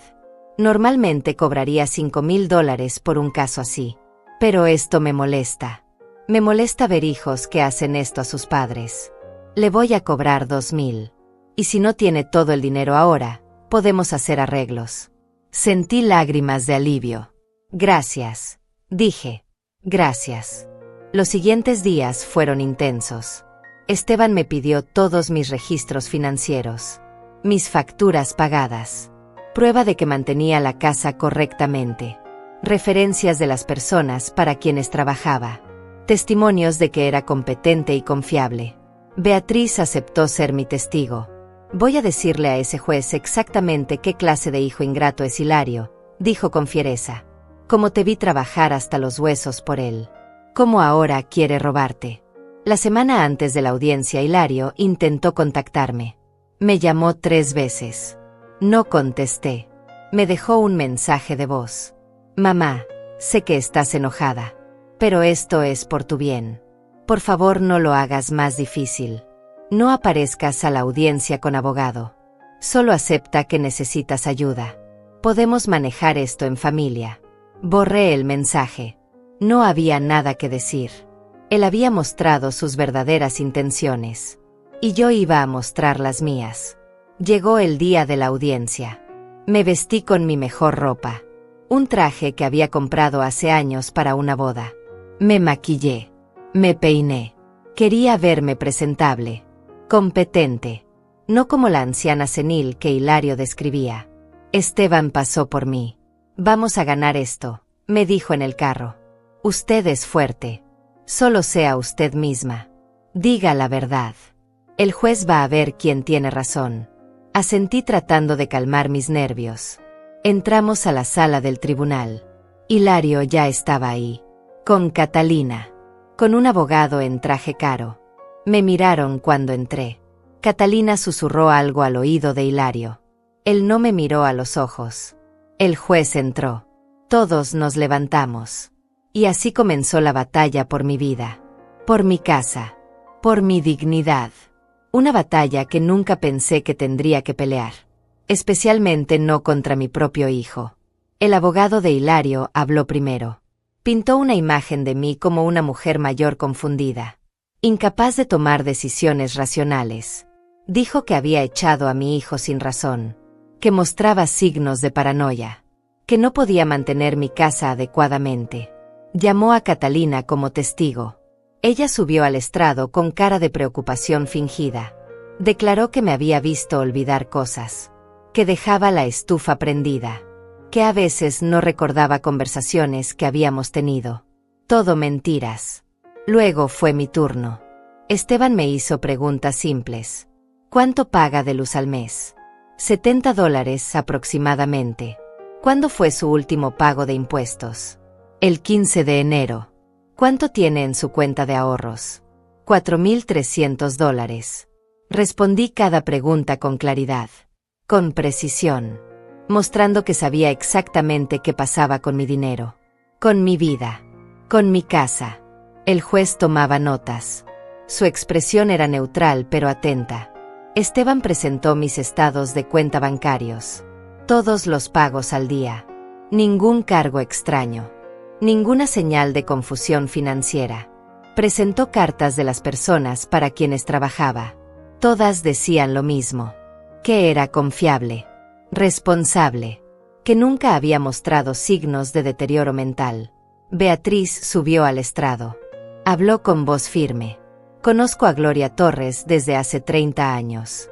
Normalmente cobraría $5,000 por un caso así. Pero esto me molesta. Me molesta ver hijos que hacen esto a sus padres. Le voy a cobrar $2,000. Y si no tiene todo el dinero ahora, podemos hacer arreglos. Sentí lágrimas de alivio. Gracias, dije. Gracias. Los siguientes días fueron intensos. Esteban me pidió todos mis registros financieros, mis facturas pagadas, prueba de que mantenía la casa correctamente, referencias de las personas para quienes trabajaba, testimonios de que era competente y confiable. Beatriz aceptó ser mi testigo. Voy a decirle a ese juez exactamente qué clase de hijo ingrato es Hilario, dijo con fiereza. Como te vi trabajar hasta los huesos por él. ¿Cómo ahora quiere robarte? La semana antes de la audiencia, Hilario intentó contactarme. Me llamó 3 veces. No contesté. Me dejó un mensaje de voz. Mamá, sé que estás enojada, pero esto es por tu bien. Por favor, no lo hagas más difícil. No aparezcas a la audiencia con abogado. Solo acepta que necesitas ayuda. Podemos manejar esto en familia. Borré el mensaje. No había nada que decir. Él había mostrado sus verdaderas intenciones. Y yo iba a mostrar las mías. Llegó el día de la audiencia. Me vestí con mi mejor ropa. Un traje que había comprado hace años para una boda. Me maquillé. Me peiné. Quería verme presentable. Competente. No como la anciana senil que Hilario describía. Esteban pasó por mí. Vamos a ganar esto, me dijo en el carro. Usted es fuerte. Solo sea usted misma. Diga la verdad. El juez va a ver quién tiene razón. Asentí tratando de calmar mis nervios. Entramos a la sala del tribunal. Hilario ya estaba ahí. Con Catalina. Con un abogado en traje caro. Me miraron cuando entré. Catalina susurró algo al oído de Hilario. Él no me miró a los ojos. El juez entró. Todos nos levantamos. Y así comenzó la batalla por mi vida. Por mi casa. Por mi dignidad. Una batalla que nunca pensé que tendría que pelear. Especialmente no contra mi propio hijo. El abogado de Hilario habló primero. Pintó una imagen de mí como una mujer mayor confundida. Incapaz de tomar decisiones racionales. Dijo que había echado a mi hijo sin razón. Que mostraba signos de paranoia, que no podía mantener mi casa adecuadamente. Llamó a Catalina como testigo. Ella subió al estrado con cara de preocupación fingida. Declaró que me había visto olvidar cosas, que dejaba la estufa prendida, que a veces no recordaba conversaciones que habíamos tenido. Todo mentiras. Luego fue mi turno. Esteban me hizo preguntas simples. ¿Cuánto paga de luz al mes? $70 aproximadamente. ¿Cuándo fue su último pago de impuestos? El 15 de enero. ¿Cuánto tiene en su cuenta de ahorros? $4,300. Respondí cada pregunta con claridad, con precisión, mostrando que sabía exactamente qué pasaba con mi dinero, con mi vida, con mi casa. El juez tomaba notas. Su expresión era neutral pero atenta. Esteban presentó mis estados de cuenta bancarios. Todos los pagos al día. Ningún cargo extraño. Ninguna señal de confusión financiera. Presentó cartas de las personas para quienes trabajaba. Todas decían lo mismo. Que era confiable. Responsable. Que nunca había mostrado signos de deterioro mental. Beatriz subió al estrado. Habló con voz firme. Conozco a Gloria Torres desde hace 30 años.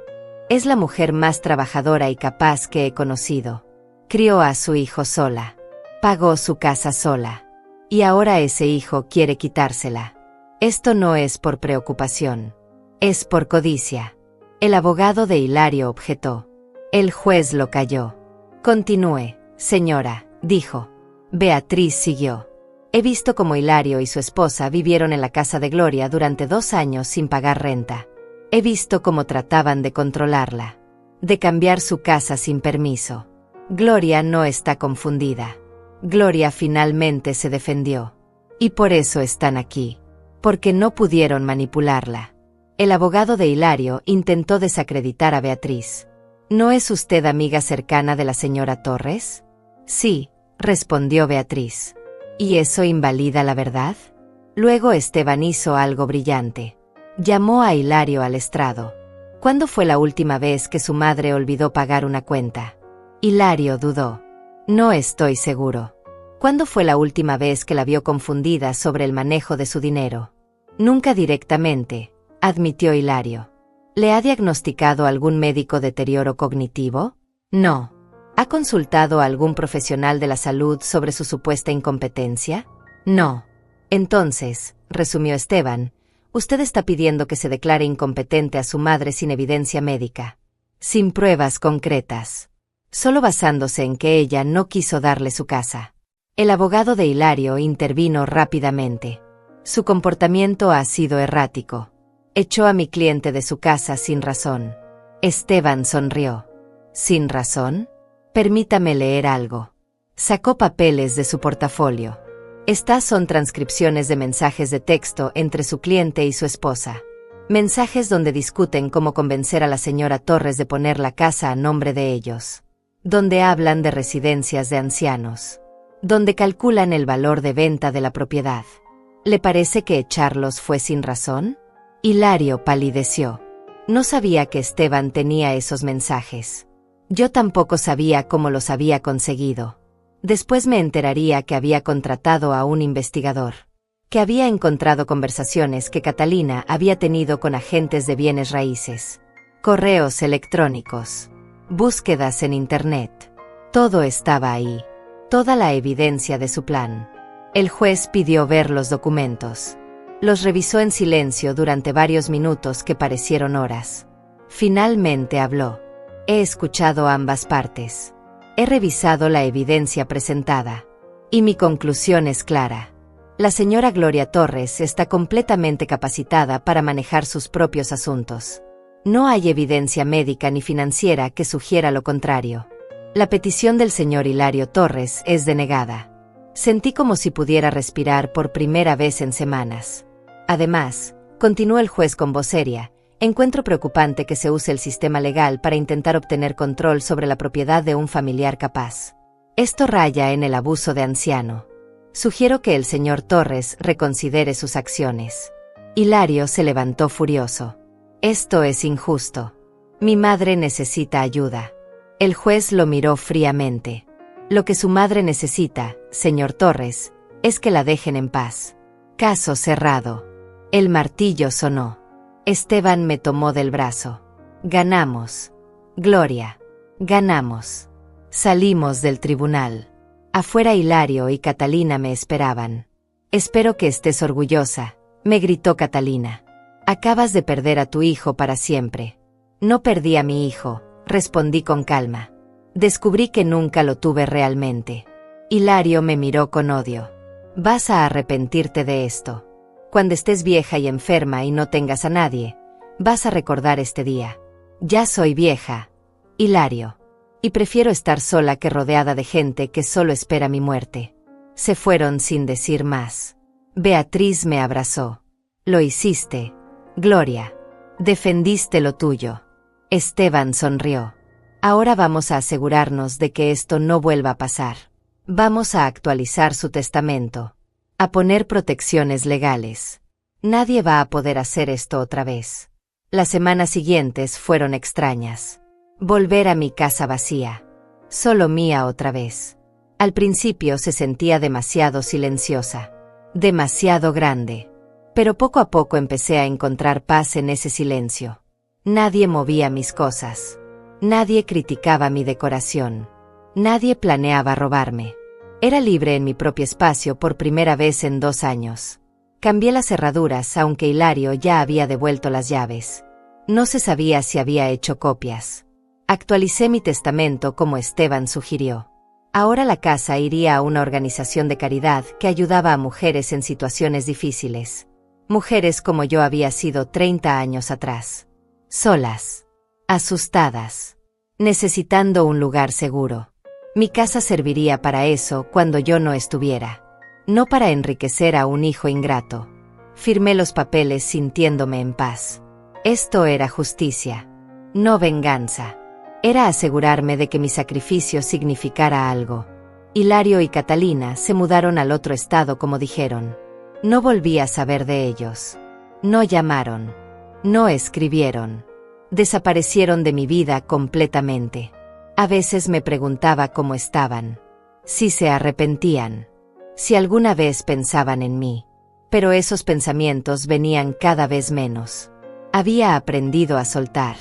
Es la mujer más trabajadora y capaz que he conocido. Crió a su hijo sola. Pagó su casa sola. Y ahora ese hijo quiere quitársela. Esto no es por preocupación. Es por codicia. El abogado de Hilario objetó. El juez lo calló. Continúe, señora, dijo. Beatriz siguió. He visto cómo Hilario y su esposa vivieron en la casa de Gloria durante 2 años sin pagar renta. He visto cómo trataban de controlarla, de cambiar su casa sin permiso. Gloria no está confundida. Gloria finalmente se defendió. Y por eso están aquí. Porque no pudieron manipularla. El abogado de Hilario intentó desacreditar a Beatriz. ¿No es usted amiga cercana de la señora Torres? Sí, respondió Beatriz. ¿Y eso invalida la verdad? Luego Esteban hizo algo brillante. Llamó a Hilario al estrado. ¿Cuándo fue la última vez que su madre olvidó pagar una cuenta? Hilario dudó. No estoy seguro. ¿Cuándo fue la última vez que la vio confundida sobre el manejo de su dinero? Nunca directamente, admitió Hilario. ¿Le ha diagnosticado algún médico deterioro cognitivo? No. ¿Ha consultado a algún profesional de la salud sobre su supuesta incompetencia? No. Entonces, resumió Esteban, usted está pidiendo que se declare incompetente a su madre sin evidencia médica, sin pruebas concretas, solo basándose en que ella no quiso darle su casa. El abogado de Hilario intervino rápidamente. Su comportamiento ha sido errático. Echó a mi cliente de su casa sin razón. Esteban sonrió. ¿Sin razón? Permítame leer algo. Sacó papeles de su portafolio. Estas son transcripciones de mensajes de texto entre su cliente y su esposa. Mensajes donde discuten cómo convencer a la señora Torres de poner la casa a nombre de ellos. Donde hablan de residencias de ancianos. Donde calculan el valor de venta de la propiedad. ¿Le parece que echarlos fue sin razón? Hilario palideció. No sabía que Esteban tenía esos mensajes. Yo tampoco sabía cómo los había conseguido. Después me enteraría que había contratado a un investigador. Que había encontrado conversaciones que Catalina había tenido con agentes de bienes raíces. Correos electrónicos. Búsquedas en Internet. Todo estaba ahí. Toda la evidencia de su plan. El juez pidió ver los documentos. Los revisó en silencio durante varios minutos que parecieron horas. Finalmente habló. He escuchado ambas partes. He revisado la evidencia presentada. Y mi conclusión es clara. La señora Gloria Torres está completamente capacitada para manejar sus propios asuntos. No hay evidencia médica ni financiera que sugiera lo contrario. La petición del señor Hilario Torres es denegada. Sentí como si pudiera respirar por primera vez en semanas. Además, continuó el juez con voz seria, encuentro preocupante que se use el sistema legal para intentar obtener control sobre la propiedad de un familiar capaz. Esto raya en el abuso de anciano. Sugiero que el señor Torres reconsidere sus acciones. Hilario se levantó furioso. Esto es injusto. Mi madre necesita ayuda. El juez lo miró fríamente. Lo que su madre necesita, señor Torres, es que la dejen en paz. Caso cerrado. El martillo sonó. Esteban me tomó del brazo. Ganamos. Gloria. Ganamos. Salimos del tribunal. Afuera Hilario y Catalina me esperaban. Espero que estés orgullosa, me gritó Catalina. Acabas de perder a tu hijo para siempre. No perdí a mi hijo, respondí con calma. Descubrí que nunca lo tuve realmente. Hilario me miró con odio. Vas a arrepentirte de esto. Cuando estés vieja y enferma y no tengas a nadie, vas a recordar este día. Ya soy vieja, Hilario. Y prefiero estar sola que rodeada de gente que solo espera mi muerte. Se fueron sin decir más. Beatriz me abrazó. Lo hiciste, Gloria. Defendiste lo tuyo. Esteban sonrió. Ahora vamos a asegurarnos de que esto no vuelva a pasar. Vamos a actualizar su testamento. A poner protecciones legales. Nadie va a poder hacer esto otra vez. Las semanas siguientes fueron extrañas. Volver a mi casa vacía. Solo mía otra vez. Al principio se sentía demasiado silenciosa. Demasiado grande. Pero poco a poco empecé a encontrar paz en ese silencio. Nadie movía mis cosas. Nadie criticaba mi decoración. Nadie planeaba robarme. Era libre en mi propio espacio por primera vez en 2 años. Cambié las cerraduras aunque Hilario ya había devuelto las llaves. No se sabía si había hecho copias. Actualicé mi testamento como Esteban sugirió. Ahora la casa iría a una organización de caridad que ayudaba a mujeres en situaciones difíciles. Mujeres como yo había sido 30 años atrás. Solas. Asustadas. Necesitando un lugar seguro. Mi casa serviría para eso cuando yo no estuviera. No para enriquecer a un hijo ingrato. Firmé los papeles sintiéndome en paz. Esto era justicia. No venganza. Era asegurarme de que mi sacrificio significara algo. Hilario y Catalina se mudaron al otro estado como dijeron. No volví a saber de ellos. No llamaron. No escribieron. Desaparecieron de mi vida completamente. A veces me preguntaba cómo estaban. Si se arrepentían. Si alguna vez pensaban en mí. Pero esos pensamientos venían cada vez menos. Había aprendido a soltar.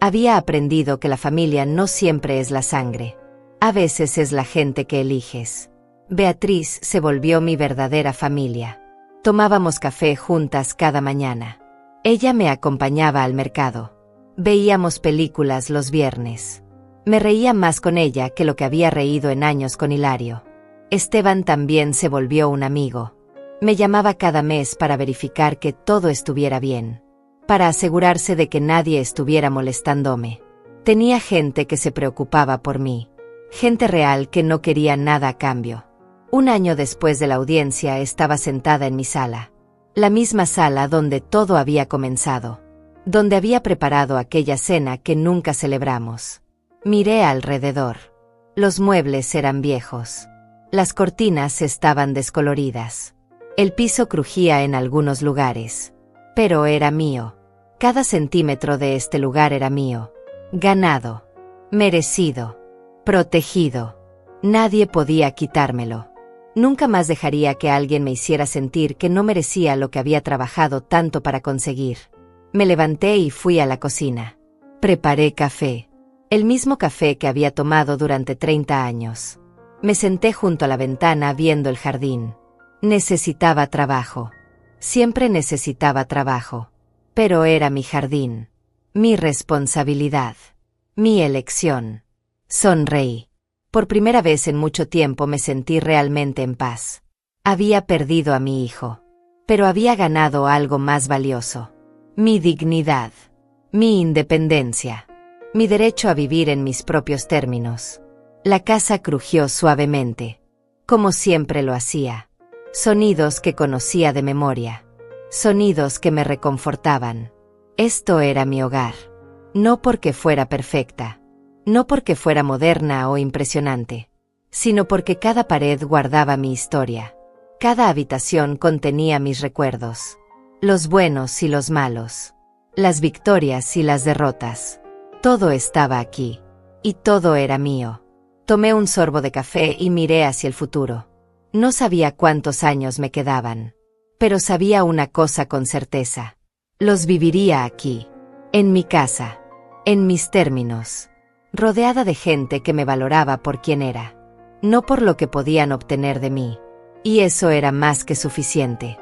Había aprendido que la familia no siempre es la sangre. A veces es la gente que eliges. Beatriz se volvió mi verdadera familia. Tomábamos café juntas cada mañana. Ella me acompañaba al mercado. Veíamos películas los viernes. Me reía más con ella que lo que había reído en años con Hilario. Esteban también se volvió un amigo. Me llamaba cada mes para verificar que todo estuviera bien. Para asegurarse de que nadie estuviera molestándome. Tenía gente que se preocupaba por mí. Gente real que no quería nada a cambio. Un año después de la audiencia estaba sentada en mi sala. La misma sala donde todo había comenzado. Donde había preparado aquella cena que nunca celebramos. Miré alrededor. Los muebles eran viejos. Las cortinas estaban descoloridas. El piso crujía en algunos lugares. Pero era mío. Cada centímetro de este lugar era mío. Ganado. Merecido. Protegido. Nadie podía quitármelo. Nunca más dejaría que alguien me hiciera sentir que no merecía lo que había trabajado tanto para conseguir. Me levanté y fui a la cocina. Preparé café. El mismo café que había tomado durante 30 años. Me senté junto a la ventana viendo el jardín. Necesitaba trabajo. Siempre necesitaba trabajo. Pero era mi jardín. Mi responsabilidad. Mi elección. Sonreí. Por primera vez en mucho tiempo me sentí realmente en paz. Había perdido a mi hijo. Pero había ganado algo más valioso. Mi dignidad. Mi independencia. Mi derecho a vivir en mis propios términos. La casa crujió suavemente. Como siempre lo hacía. Sonidos que conocía de memoria. Sonidos que me reconfortaban. Esto era mi hogar. No porque fuera perfecta. No porque fuera moderna o impresionante. Sino porque cada pared guardaba mi historia. Cada habitación contenía mis recuerdos. Los buenos y los malos. Las victorias y las derrotas. Todo estaba aquí. Y todo era mío. Tomé un sorbo de café y miré hacia el futuro. No sabía cuántos años me quedaban. Pero sabía una cosa con certeza. Los viviría aquí. En mi casa. En mis términos. Rodeada de gente que me valoraba por quien era. No por lo que podían obtener de mí. Y eso era más que suficiente.